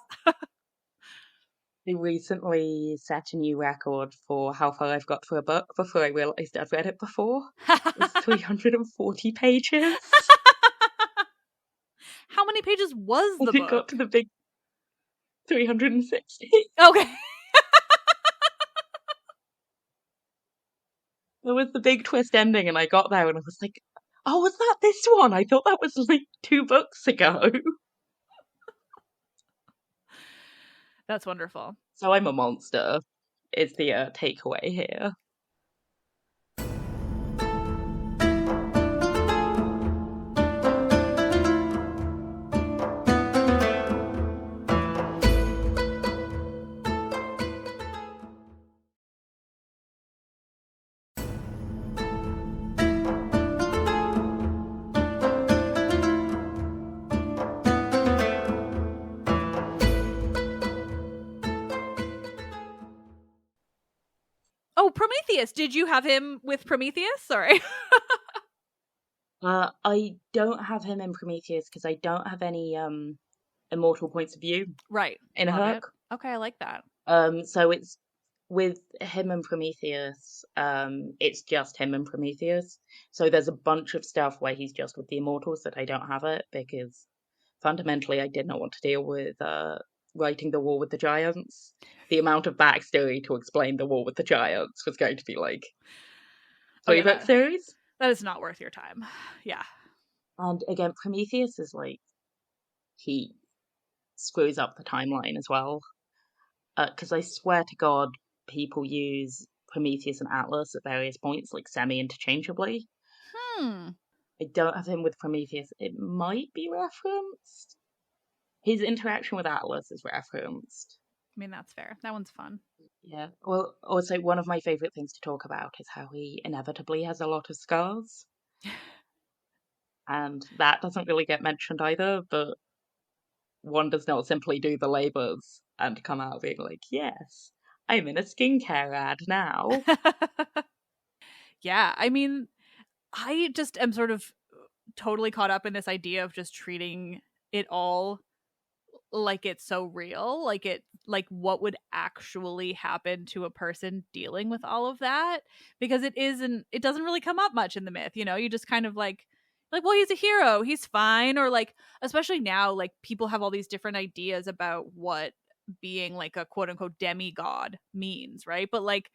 They recently set a new record for how far I've got through a book before I realised I'd read it before. It was 340 pages. How many pages was the And it got book? to the big 360. Okay. There was the big twist ending, and I got there and I was like, oh, was that this one? I thought that was like 2 books ago. That's wonderful. So I'm a monster, is the takeaway here. Oh, Prometheus. Did you have him with Prometheus? Sorry. I don't have him in Prometheus because I don't have any immortal points of view Right. in Love it. Herc. Okay, I like that. So it's with him and Prometheus, it's just him and Prometheus. So there's a bunch of stuff where he's just with the immortals that I don't have it because fundamentally I did not want to deal with writing the War with the Giants. The amount of backstory to explain the War with the Giants was going to be like 3 book series. That is not worth your time. Yeah. And again, Prometheus is like, he screws up the timeline as well. Because I swear to God, people use Prometheus and Atlas at various points, like semi-interchangeably. I don't have him with Prometheus. It might be referenced. His interaction with Atlas is referenced. I mean, that's fair. That one's fun. Yeah. Well, also, one of my favorite things to talk about is how he inevitably has a lot of scars. And that doesn't really get mentioned either, but one does not simply do the labors and come out being like, yes, I'm in a skincare ad now. Yeah, I mean, I just am sort of totally caught up in this idea of just treating it all like it's so real, like what would actually happen to a person dealing with all of that, because it doesn't really come up much in the myth, you just kind of like, well, he's a hero, he's fine, or like, especially now, like people have all these different ideas about what being like a quote unquote demigod means, right? But like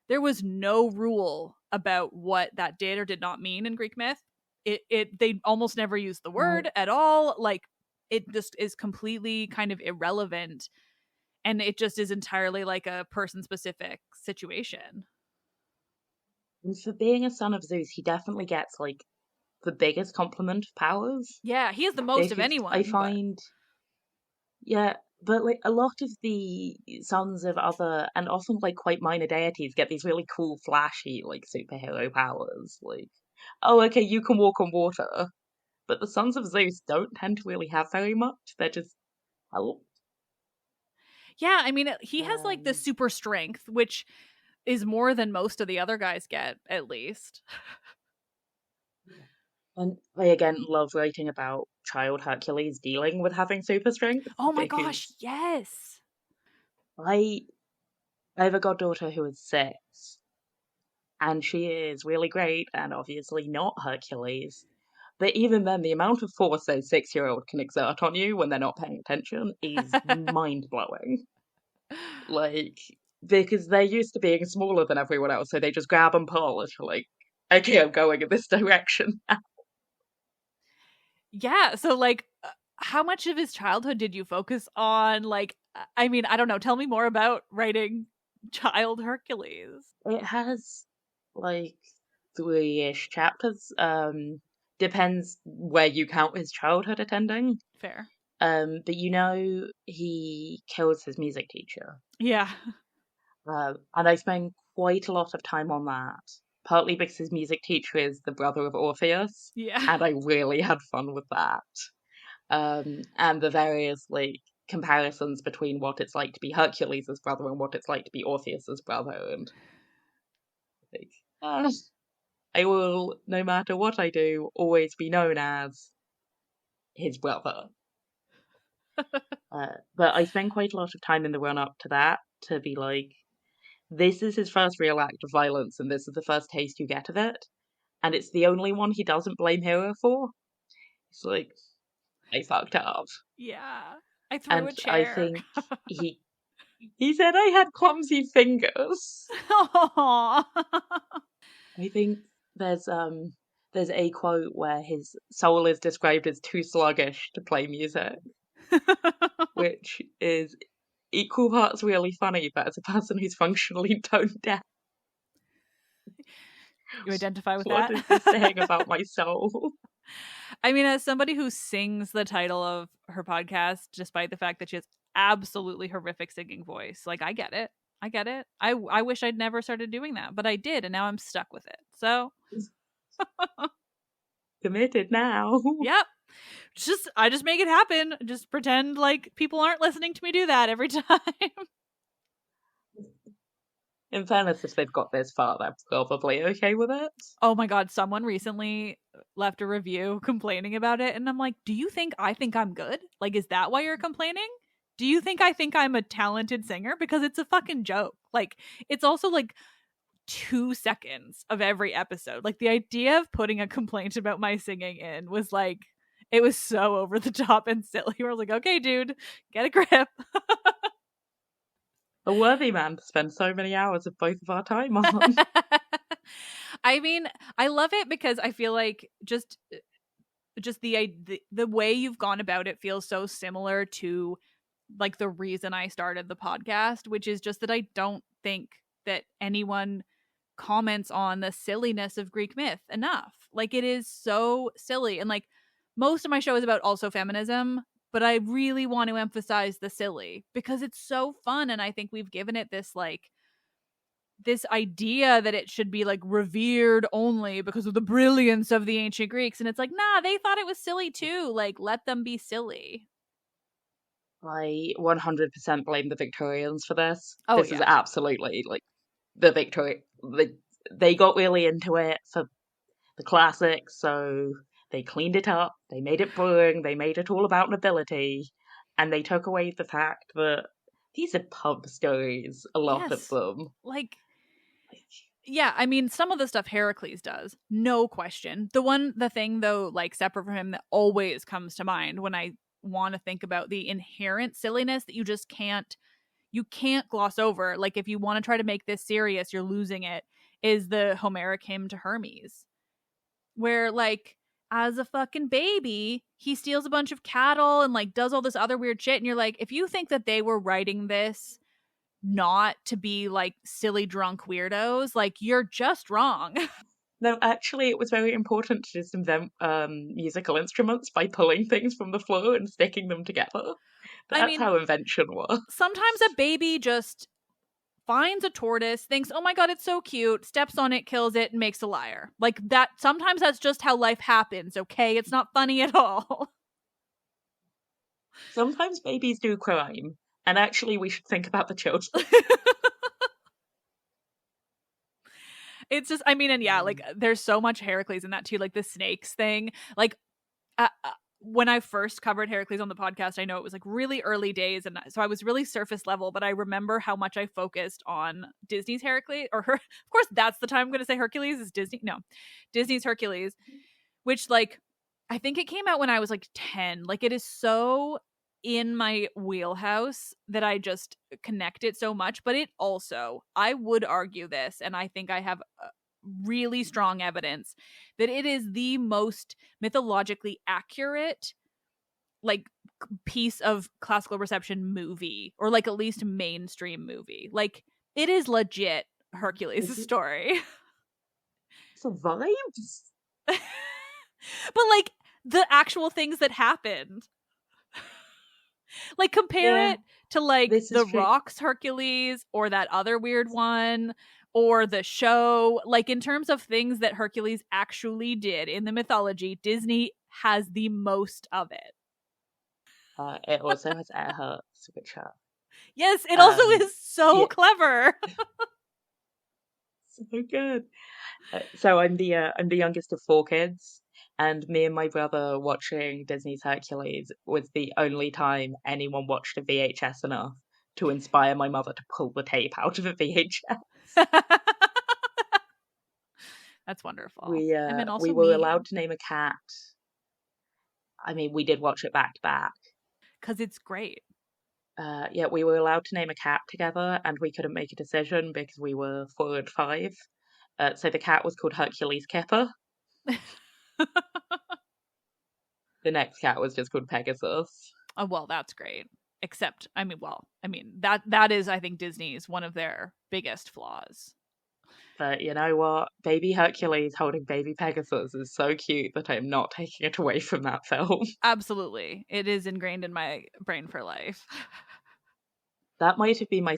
there was no rule about what that did or did not mean in Greek myth. It they almost never used the word at all. Like it just is completely kind of irrelevant, and it just is entirely like a person specific situation. And for being a son of Zeus, he definitely gets like the biggest complement of powers. Yeah, he has the most of Because I anyone, but find, yeah, but like a lot of the sons of other and often like quite minor deities get these really cool, flashy like superhero powers. Like, oh, okay, you can walk on water. But the sons of Zeus don't tend to really have very much. They're just help. yeah, I mean, he has like the Um, super strength, which is more than most of the other guys get, at least. and I again love writing about child Hercules dealing with having super strength Oh my gosh, because yes. I I have a goddaughter who is 6, and she is really great and obviously not Hercules. But even then, the amount of force a 6-year-old can exert on you when they're not paying attention is mind blowing. Like, because they're used to being smaller than everyone else, so they just grab and pull, and you're like, okay, I'm going in this direction. Yeah, so like how much of his childhood did you focus on? Like, I mean, I don't know, tell me more about writing child Hercules. It has like 3-ish chapters. Depends where you count his childhood attending. Fair. But he kills his music teacher. Yeah. And I spend quite a lot of time on that, partly because his music teacher is the brother of Orpheus, Yeah. and I really had fun with that. And the various like comparisons between what it's like to be Hercules' brother and what it's like to be Orpheus's brother, and like, uh, I will, no matter what I do, always be known as his brother. But I spend quite a lot of time in the run up to that to be like, this is his first real act of violence, and this is the first taste you get of it. And it's the only one he doesn't blame Hero for. It's like, I fucked up. Yeah. I threw And a I chair. think he said I had clumsy fingers. Aww. I think there's a quote where his soul is described as too sluggish to play music, which is equal parts really funny, but as a person who's functionally tone deaf, You identify with what that? is this saying about my soul? I mean, as somebody who sings the title of her podcast, despite the fact that she has absolutely horrific singing voice, like I get it. I get it. I wish I'd never started doing that, but I did, and now I'm stuck with it. So, Committed now. yep. I just make it happen. Just pretend like people aren't listening to me do that every time. In fairness, if they've got this far, they're probably okay with it. Oh my god, someone recently left a review complaining about it, and I'm like, "Do you think I think I'm good? Like, is that why you're complaining? Do you think I think I'm a talented singer? Because it's a fucking joke. Like, it's also like 2 seconds of every episode. Like, the idea of putting a complaint about my singing in was like, it was so over the top and silly. I was like, okay, dude, get a grip. A worthy man to spend so many hours of both of our time on. I mean, I love it because I feel like just the way you've gone about it feels so similar to like the reason I started the podcast, which is just that I don't think that anyone comments on the silliness of Greek myth enough. Like it is so silly, and like most of my show is about also feminism, but I really want to emphasize the silly because it's so fun, and I think we've given it this idea that it should be like revered only because of the brilliance of the ancient Greeks, and it's like, nah, they thought it was silly too. Like, let them be silly. I 100% blame the Victorians for this. Oh This is yeah. absolutely like the they got really into it for the classics, so they cleaned it up, they made it boring, they made it all about nobility, and they took away the fact that these are pub stories, a lot of Yes. them. Like, yeah, I mean, some of the stuff Heracles does, no question. The thing though, like separate from him, that always comes to mind when I want to think about the inherent silliness that you can't gloss over. Like, if you want to try to make this serious, you're losing it. Is the Homeric hymn to Hermes, where like as a fucking baby, he steals a bunch of cattle and like does all this other weird shit, and you're like, if you think that they were writing this not to be like silly drunk weirdos, like you're just wrong. No, actually, it was very important to just invent musical instruments by pulling things from the floor and sticking them together. I That's mean, how invention was. sometimes a baby just finds a tortoise, thinks, oh my god, it's so cute, steps on it, kills it, and makes a lyre. Like that, sometimes that's just how life happens, okay? It's not funny at all. Sometimes babies do crime, and actually, we should think about the children. It's just, I mean, and yeah, like Um, there's so much Heracles in that too, like the snakes thing. Like, when I first covered Heracles on the podcast, I know it was like really early days, and so I was really surface level. But I remember how much I focused on Disney's Heracles, or of course, that's the time I'm going to say Hercules is Disney. No, Disney's Hercules, which like I think it came out when I was like 10. Like, it is so in my wheelhouse that I just connect it so much. But it also, I would argue this, and I think I have really strong evidence that it is the most mythologically accurate like piece of classical reception movie, or like at least mainstream movie. Like, it is legit Hercules' it story. survives. But like the actual things that happened, like compare Yeah, it to like this is the true. Rock's Hercules or that other weird one or the show. Like, in terms of things that Hercules actually did in the mythology, Disney has the most of it. It also has air hurts, which are Yes, it also um, is so yeah, clever. so good. So I'm the youngest of four kids, and me and my brother watching Disney's Hercules was the only time anyone watched a VHS enough to inspire my mother to pull the tape out of a VHS. That's wonderful. We I mean, uh also we were mean, allowed to name a cat. I mean, we did watch it back to back. because it's great. Yeah, we were allowed to name a cat together, and we couldn't make a decision because we were 4 and 5. So the cat was called Hercules Kipper. The next cat was just called Pegasus. Oh, well, that's great. Except, I mean, well, I mean, that is, I think, Disney's one of their biggest flaws. But you know what? Baby Hercules holding baby Pegasus is so cute that I'm not taking it away from that film. Absolutely. It is ingrained in my brain for life. That might have been my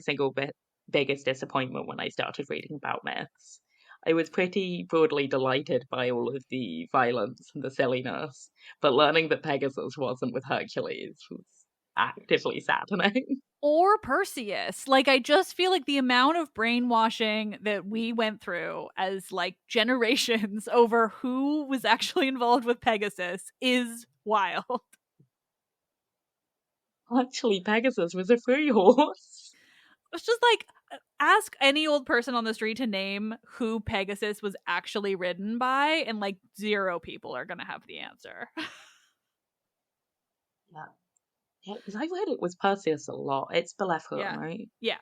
biggest disappointment when I started reading about myths. I was pretty broadly delighted by all of the violence and the silliness, but learning that Pegasus wasn't with Hercules was actively saddening. Or Perseus. Like, I just feel like the amount of brainwashing that we went through as like generations over who was actually involved with Pegasus is wild. Actually, Pegasus was a free horse. It's just like, ask any old person on the street to name who Pegasus was actually ridden by, and like 0 people are gonna have the answer. Yeah, yeah, because I read it was Perseus a lot. It's Bellerophon, Yeah. right? Yeah.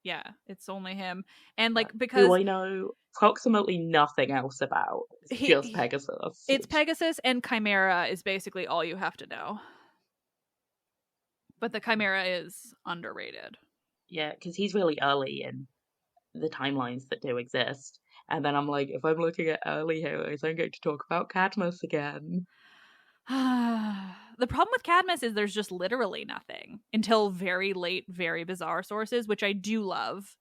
Yeah. It's only him. And Yeah. like, Who because I know approximately nothing else about. It's just he Pegasus. it's Pegasus, and Chimera is basically all you have to know. But the Chimera is underrated. Yeah, because he's really early in the timelines that do exist. And then I'm like, if I'm looking at early heroes, I'm going to talk about Cadmus again. The problem with Cadmus is there's just literally nothing until very late, very bizarre sources, which I do love.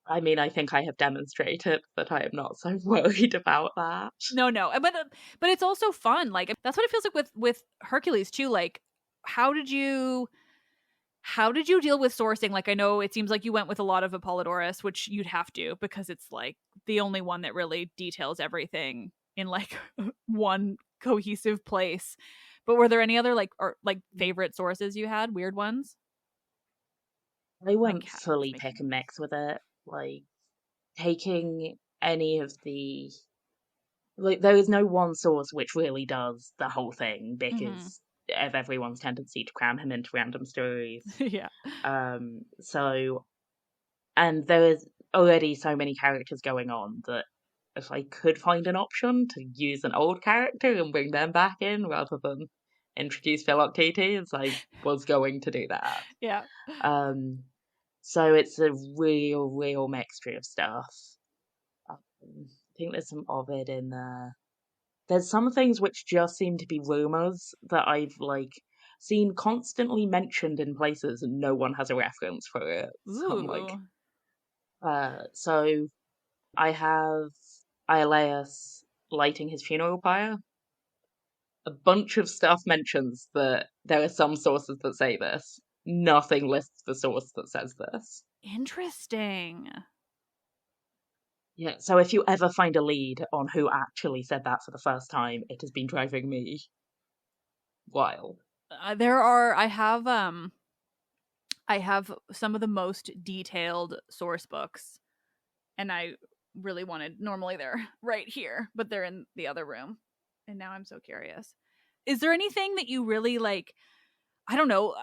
I mean, I think I have demonstrated that I am not so worried about that. No, but it's also fun. Like that's what it feels like with Hercules too. Like, how did you deal with sourcing? Like, I know it seems like you went with a lot of Apollodorus, which you'd have to because it's like the only one that really details everything in like one cohesive place. But were there any other like favorite sources you had? Weird ones? I I think went Cadmus was fully making pick and mix with it. Like, taking any of the like, there is no one source which really does the whole thing because of everyone's tendency to cram him into random stories. Yeah. So, and there is already so many characters going on that if I could find an option to use an old character and bring them back in rather than introduce Philoctetes, I was going to do that. Yeah. So it's a real mixture of stuff. I think there's some Ovid in there. There's some things which just seem to be rumors that I've like seen constantly mentioned in places and no one has a reference for it. So I'm like, Ooh. so I have Iolaus lighting his funeral pyre. A bunch of stuff mentions that there are some sources that say this. Nothing lists the source that says this. Interesting. Yeah, so if you ever find a lead on who actually said that for the first time, it has been driving me wild. I have some of the most detailed source books, and I really wanted, normally they're right here, but they're in the other room. And now I'm so curious. Is there anything that you really like? I don't know.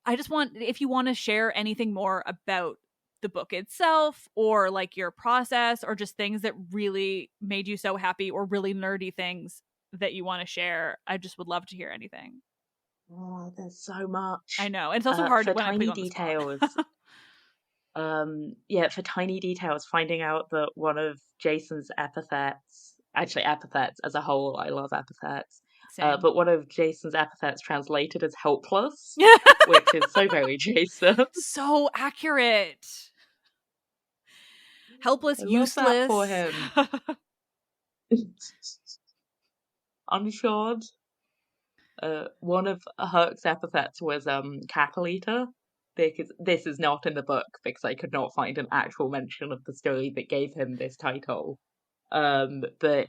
I just want, if you want to share anything more about the book itself or like your process or just things that really made you so happy or really nerdy things that you want to share, I just would love to hear anything. Oh, there's so much. I know. And it's also hard For when I put tiny you on the spot. details, yeah, for tiny details, finding out that one of Jason's epithets, actually epithets as a whole, I love epithets, Same. but one of Jason's epithets translated as helpless, which is so very Jason. So accurate. Helpless, I love that for useless. him. Unshod. One of Herc's epithets was cattle eater, because this is not in the book because I could not find an actual mention of the story that gave him this title. But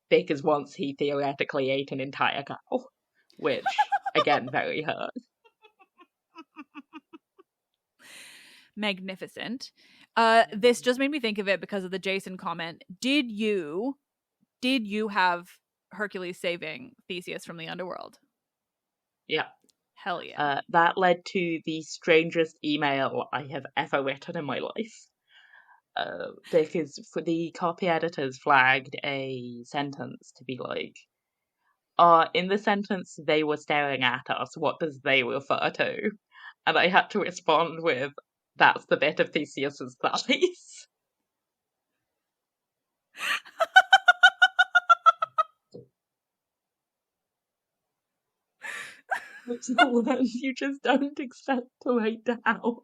because once he theoretically ate an entire cow, which again very Herc. Magnificent. This just made me think of it because of the Jason comment. Did you have Hercules saving Theseus from the underworld? Yeah. Hell yeah. That led to the strangest email I have ever written in my life. Because for the copy editors flagged a sentence to be like, in the sentence they were staring at us, what does they refer to? And I had to respond with, that's the bit of Theseus's thighs. Which is all that you just don't expect to write down.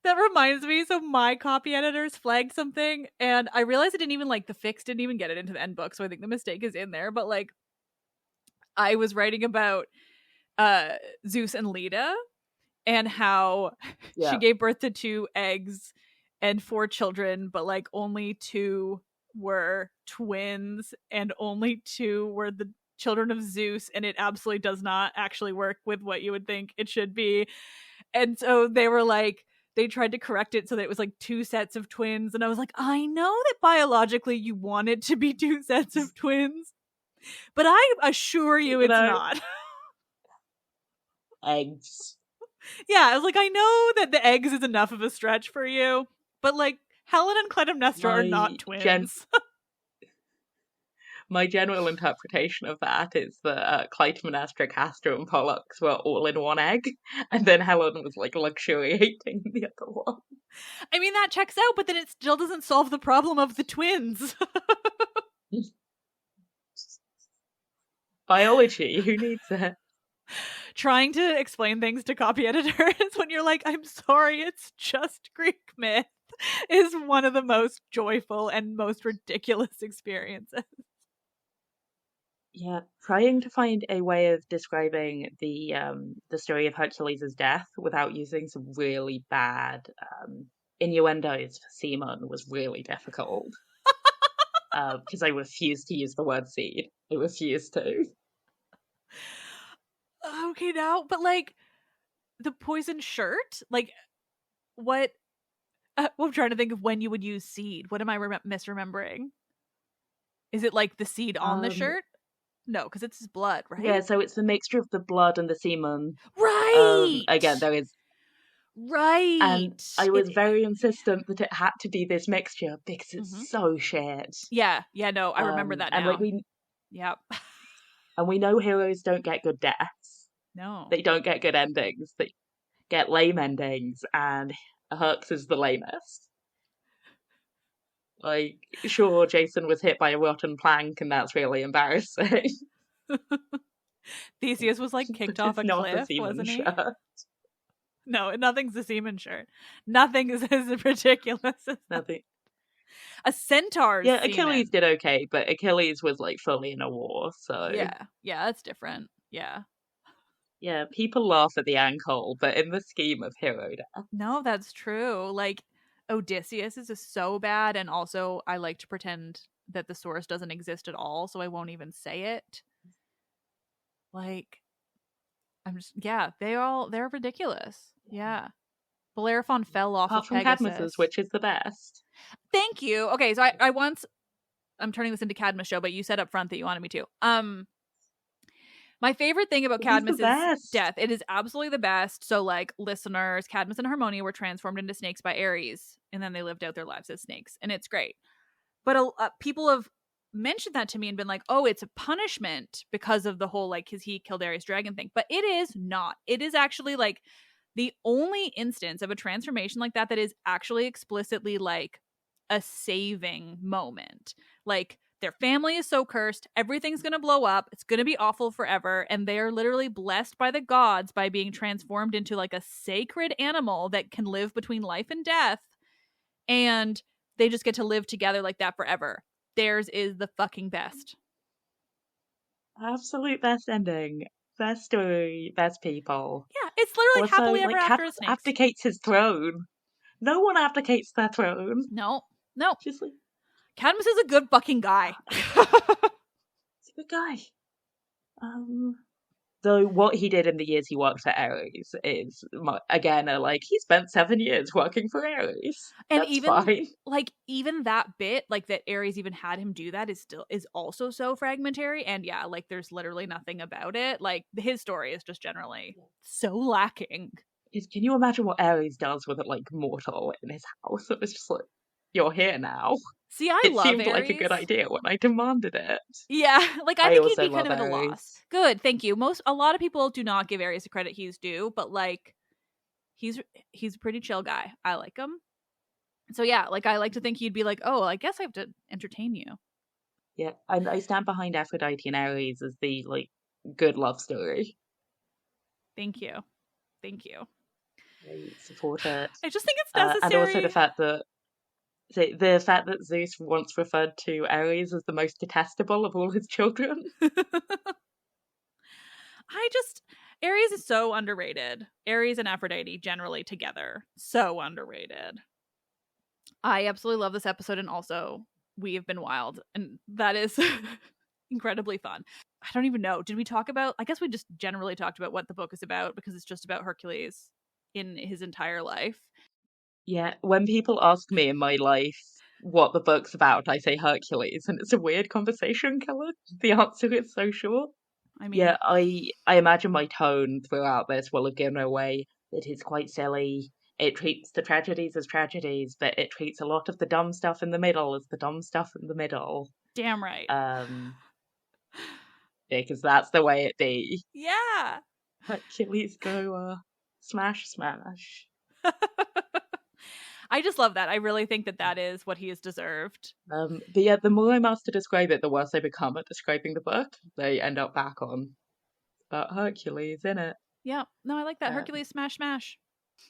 That reminds me, so my copy editors flagged something, and I realized it didn't even, like, the fix didn't even get it into the end book, so I think the mistake is in there, but, like, I was writing about Zeus and Leda, and how she gave birth to 2 eggs and 4 children, but, like, only 2 were twins, and only 2 were the children of Zeus, and it absolutely does not actually work with what you would think it should be. And so they were like, they tried to correct it so that it was like 2 sets of twins. And I was like, I know that biologically you want it to be 2 sets of twins, but I assure you it's not. Eggs. Yeah, I was like, I know that the eggs is enough of a stretch for you, but like Helen and Clytemnestra are not twins. My general interpretation of that is that Clytemnestra, Castor, and Pollux were all in one egg, and then Helen was like luxuriating the other one. I mean, that checks out, but then it still doesn't solve the problem of the twins. Biology, who needs it? Trying to explain things to copy editors when you're like, I'm sorry, it's just Greek myth, is one of the most joyful and most ridiculous experiences. Yeah, trying to find a way of describing the story of Hercules' death without using some really bad innuendos for semen was really difficult. Because I refused to use the word seed. I refused to. Okay, now, but like the poison shirt, like what? I'm trying to think of when you would use seed. What am I misremembering? Is it like the seed on the Um, shirt? No, because it's his blood, yeah, right? so it's the mixture of the blood and the semen. Again, Right. there is, and Right. I It. was very insistent that it had to be this mixture because Mm-hmm. it's so shit. Yeah. Yeah. No, I remember that And like now. Yep. we know heroes don't get good deaths. No. They don't get good endings. They get lame endings, and Herx is the lamest. Like, sure, Jason was hit by a rotten plank, and that's really embarrassing. Theseus was like kicked But off it's a not a cliff, semen wasn't he? shirt. No, nothing's a semen shirt. Nothing is as ridiculous as Nothing. a centaur's Yeah, Achilles semen. did okay, but Achilles was like fully in a war, so Yeah. Yeah, that's different. Yeah. yeah, people laugh at the ankle, but in the scheme of hero death, No, that's true. Like Odysseus is just so bad, and also I like to pretend that the source doesn't exist at all, so I won't even say it. Like I'm just yeah, they're ridiculous. Yeah. Bellerophon fell off apart of from Cadmus's, Pegasus. which is the best. Thank you. Okay, so I once I'm turning this into Cadmus show, but you said up front that you wanted me to. My favorite thing about He's the Cadmus's best. death, it is absolutely the best. So, like, listeners, Cadmus and Harmonia were transformed into snakes by Ares, and then they lived out their lives as snakes, and it's great. But people have mentioned that to me and been like, "Oh, it's a punishment because of the whole like, because he killed Ares dragon thing." But it is not. It is actually like the only instance of a transformation like that that is actually explicitly like a saving moment. Like their family is so cursed, everything's going to blow up, it's going to be awful forever, and they are literally blessed by the gods by being transformed into like a sacred animal that can live between life and death, and they just get to live together like that forever. Theirs is the fucking best. Absolute best ending. Best story, best people. Yeah, it's literally Also, happily ever like, after Cadmus as snakes. abdicates his throne. No one abdicates their throne. No, no. Just like, Cadmus is a good fucking guy. he's a good guy. Though what he did in the years he worked at Ares is, again, like, he spent 7 years working for Ares. And That's even fine. like even that bit, like that Ares even had him do that is also so fragmentary. And yeah, like there's literally nothing about it. Like his story is just generally so lacking. Can you imagine what Ares does with a, like, mortal in his house? It was just like, you're here now. See, I It love seemed like a good Ares. idea when I demanded it. Yeah, like I I think he'd also be kind love of at a loss. Ares. Good, thank you. A lot of people do not give Ares the credit he's due, but like he's a pretty chill guy. I like him. So yeah, like I like to think he'd be like, oh, I guess I have to entertain you. Yeah, and I stand behind Aphrodite and Ares as the, like, good love story. Thank you, thank you. I support it. I just think it's And also the necessary. fact that Zeus once referred to Ares as the most detestable of all his children. Ares is so underrated. Ares and Aphrodite generally together, so underrated. I absolutely love this episode, and also we have been wild, and that is incredibly fun. I don't even know. Did we talk about? I guess we just generally talked about what the book is about because it's just about Hercules in his entire life. Yeah, when people ask me in my life what the book's about, I say Hercules, and it's a weird conversation killer. The answer is so short. I mean, Yeah, I imagine my tone throughout this will have given away that it's quite silly. It treats the tragedies as tragedies, but it treats a lot of the dumb stuff in the middle as the dumb stuff in the middle. damn right. Because that's the way it be. Yeah. Hercules go smash smash. I just love that. I really think that that is what he has deserved. But yeah, the more I'm asked to describe it, the worse I become at describing the book. They end up back on about Hercules in it. Yeah. No, I like that. Um, Hercules smash smash.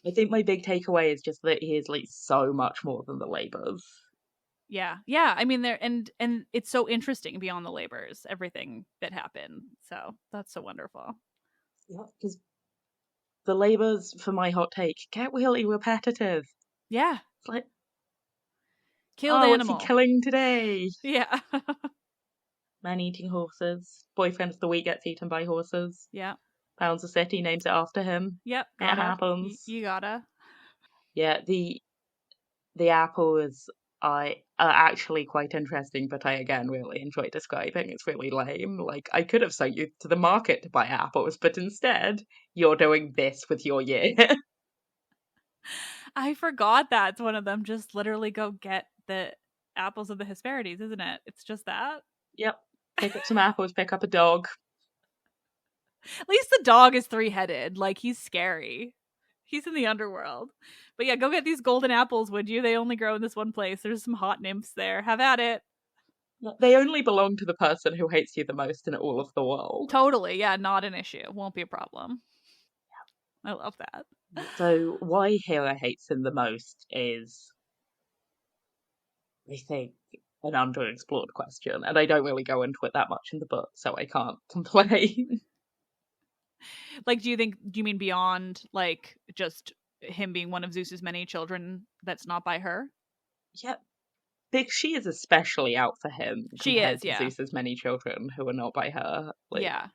I think my big takeaway is just that he is like so much more than the labors. Yeah. Yeah. I mean there and it's so interesting beyond the labors, everything that happened. So that's so wonderful. Yeah, because the labors, for my hot take, get really repetitive. Yeah. It's like, Killed oh, what's he animal. killing today? Yeah. Man eating horses. Boyfriend of the week gets eaten by horses. Yeah. Pounds a city names it after him. Yep. It Gotta. happens. You gotta. Yeah, the apples are actually quite interesting, but I again really enjoy describing. It's really lame. Like I could have sent you to the market to buy apples, but instead you're doing this with your year. I forgot that's one of them. Just literally go get the apples of the Hesperides, isn't it? It's just that. Yep. Pick up some apples, pick up a dog. At least the dog is 3-headed. Like he's scary. He's in the underworld. But yeah, go get these golden apples, would you? They only grow in this one place. There's some hot nymphs there. Have at it. They only belong to the person who hates you the most in all of the world. Totally. Yeah, not an issue. Won't be a problem. I love that. So why Hera hates him the most is, I think, an underexplored question, and I don't really go into it that much in the book, so I can't complain. Like, do you mean beyond like just him being one of Zeus's many children that's not by her? Yep. Big she is especially out for him She compared is, to yeah. Zeus's many children who are not by her. Like, Yeah.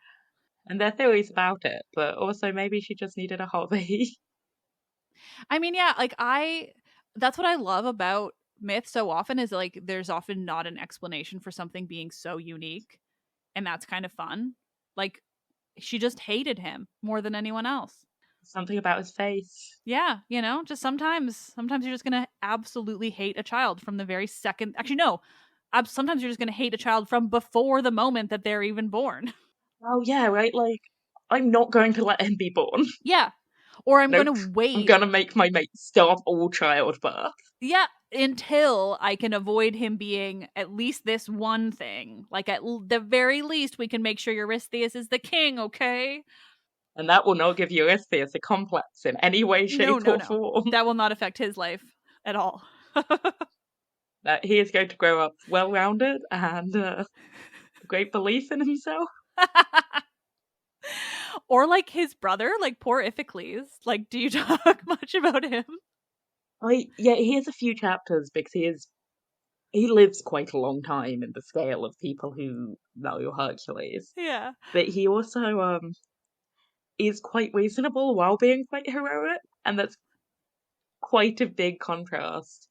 and there are theories about it, but also maybe she just needed a hobby. I mean, yeah, like that's what I love about myth so often is like there's often not an explanation for something being so unique, and that's kind of fun. Like she just hated him more than anyone else. Something about his face. Yeah, just sometimes you're just going to absolutely hate a child from the very second. Actually no. Sometimes you're just going to hate a child from before the moment that they're even born. Oh yeah, right. Like, I'm not going to let him be born. Yeah. Or I'm going Nope. to I'm wait. gonna make my mate stop all childbirth. Yeah, until I can avoid him being at least this one thing. Like at the very least, we can make sure Eurystheus is the king, okay? And that will not give Eurystheus a complex in any way, No, shape, no, or no. form. That will not affect his life at all. That he is going to grow up well-rounded and a great belief in himself. Or like his brother, like poor Iphicles. Like, do you talk much about him? Yeah, he has a few chapters because he lives quite a long time in the scale of people who know Hercules. Yeah. But he also is quite reasonable while being quite heroic, and that's quite a big contrast.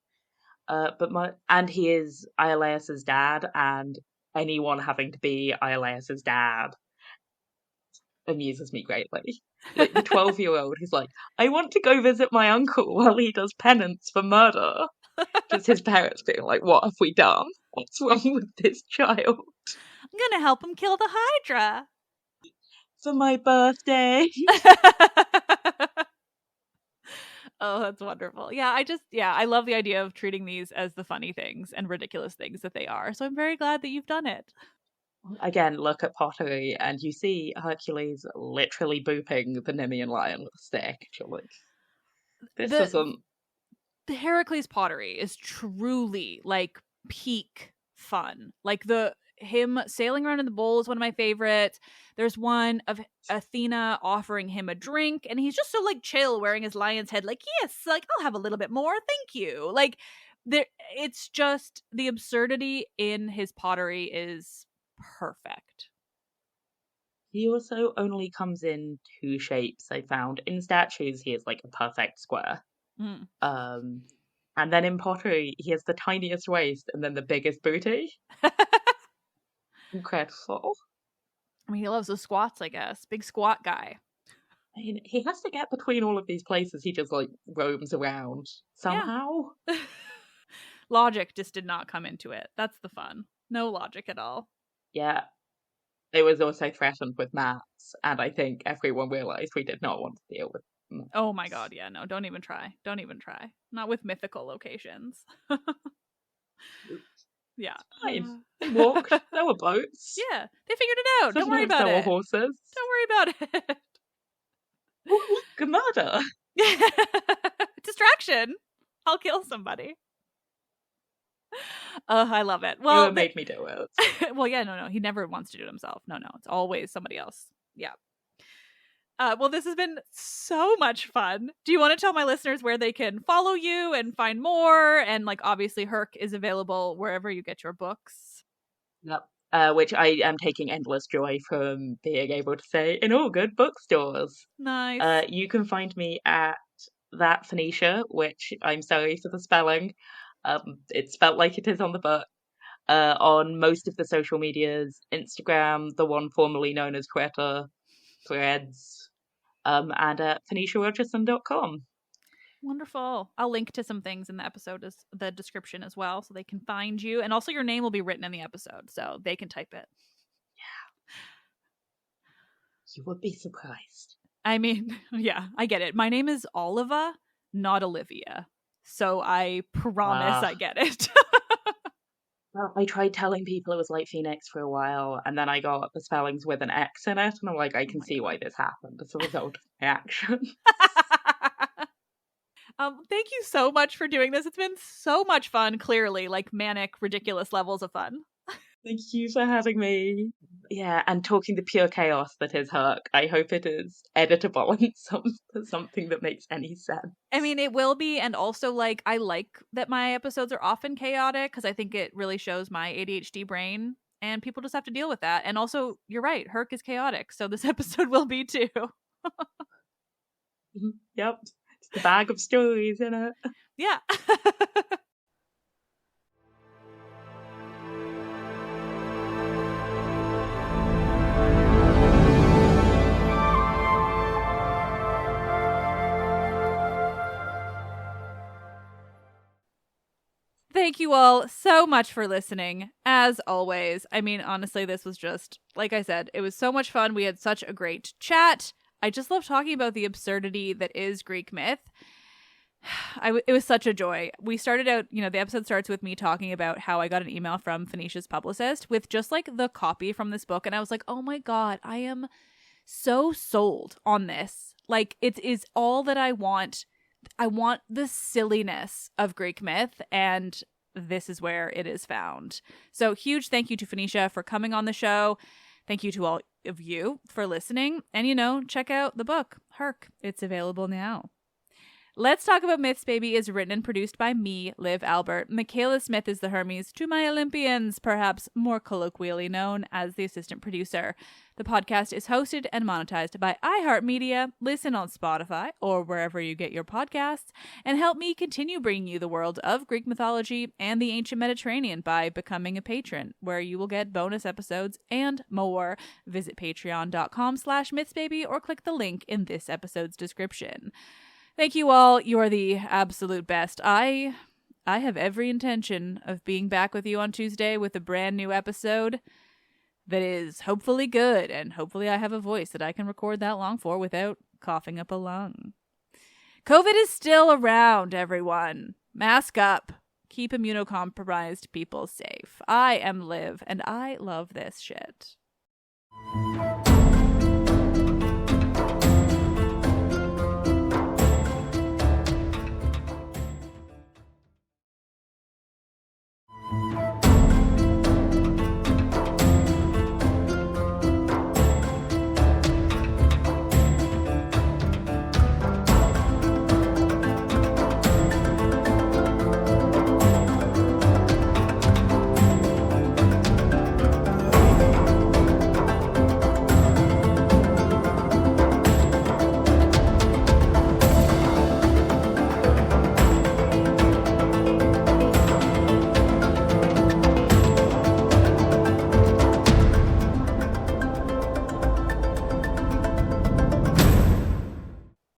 And he is Iolaus's dad, and anyone having to be Iolaus's dad amuses me greatly. Like the 12-year-old who's like, I want to go visit my uncle while he does penance for murder. Just his parents being like, what have we done? What's wrong with this child? I'm gonna help him kill the Hydra. For my birthday. Oh, that's wonderful. Yeah, I love the idea of treating these as the funny things and ridiculous things that they are. So I'm very glad that you've done it. Again, look at pottery and you see Hercules literally booping the Nemean lion with a stick. You're like, this The isn't. the Heracles pottery is truly like peak fun. Like the him sailing around in the bowl is one of my favorites. There's one of Athena offering him a drink, and he's just so like chill, wearing his lion's head. Like, yes, like I'll have a little bit more, thank you. Like, there, it's just the absurdity in his pottery is perfect. He also only comes in two shapes, I found. In statues, he is like a perfect square. Mm. Um, and then in pottery, he has the tiniest waist and then the biggest booty. Incredible. I mean, he loves the squats, I guess. Big squat guy. I mean, he has to get between all of these places. He just like roams around somehow. Yeah. Logic just did not come into it. That's the fun. No logic at all. Yeah. It was also threatened with maths, and I think everyone realised we did not want to deal with Oh my god, yeah, no, don't even try. Don't even try. Not with mythical locations. Yeah. Fine. They walked. There were boats. Yeah, they figured it out. Don't worry Sometimes about there were it. horses. Don't worry about it. Oh, look, a murder. Distraction. I'll kill somebody. I love it. You Well, made me do it. well, yeah, no. He never wants to do it himself. No, it's always somebody else. Yeah. Well, this has been so much fun. Do you want to tell my listeners where they can follow you and find more? And like, obviously, Herc is available wherever you get your books. Yep. Which I am taking endless joy from being able to say in all good bookstores. Nice. You can find me at that Phoenicia, which I'm sorry for the spelling. It's spelled like it is on the book. On most of the social medias, Instagram, the one formerly known as Twitter, Threads, and at PhoeniciaRogerson.com. Wonderful. I'll link to some things in the episode as the description as well, so they can find you. And also your name will be written in the episode, so they can type it. Yeah. You would be surprised. I mean, yeah, I get it. My name is Oliva, not Olivia. So I promise I get it. Well, I tried telling people it was like Phoenix for a while, and then I got the spellings with an X in it, and I'm like, I can see why this happened as a result of my action. Thank you so much for doing this. It's been so much fun, clearly, like manic, ridiculous levels of fun. Thank you for having me. Yeah, and talking the pure chaos that is Herc. I hope it is editable and something that makes any sense. I mean, it will be, and also, like, I like that my episodes are often chaotic, because I think it really shows my ADHD brain, and people just have to deal with that. And also, you're right, Herc is chaotic, so this episode will be too. Yep. It's the bag of stories, isn't it? Yeah. Thank you all so much for listening. As always, I mean, honestly, this was just, like I said, it was so much fun. We had such a great chat. I just love talking about the absurdity that is Greek myth. It was such a joy. We started out, the episode starts with me talking about how I got an email from Phoenicia's publicist with just like the copy from this book. And I was like, oh my God, I am so sold on this. Like, it is all that I want. I want the silliness of Greek myth, and this is where it is found. So huge thank you to Phoenicia for coming on the show. Thank you to all of you for listening. And, check out the book, Herc. It's available now. Let's Talk About Myths, Baby is written and produced by me, Liv Albert. Michaela Smith is the Hermes to my Olympians, perhaps more colloquially known as the assistant producer. The podcast is hosted and monetized by iHeartMedia. Listen on Spotify or wherever you get your podcasts, and help me continue bringing you the world of Greek mythology and the ancient Mediterranean by becoming a patron, where you will get bonus episodes and more. Visit patreon.com/mythsbaby or click the link in this episode's description. Thank you all. You are the absolute best. I have every intention of being back with you on Tuesday with a brand new episode that is hopefully good, and hopefully I have a voice that I can record that long for without coughing up a lung. COVID is still around, everyone. Mask up. Keep immunocompromised people safe. I am Liv, and I love this shit.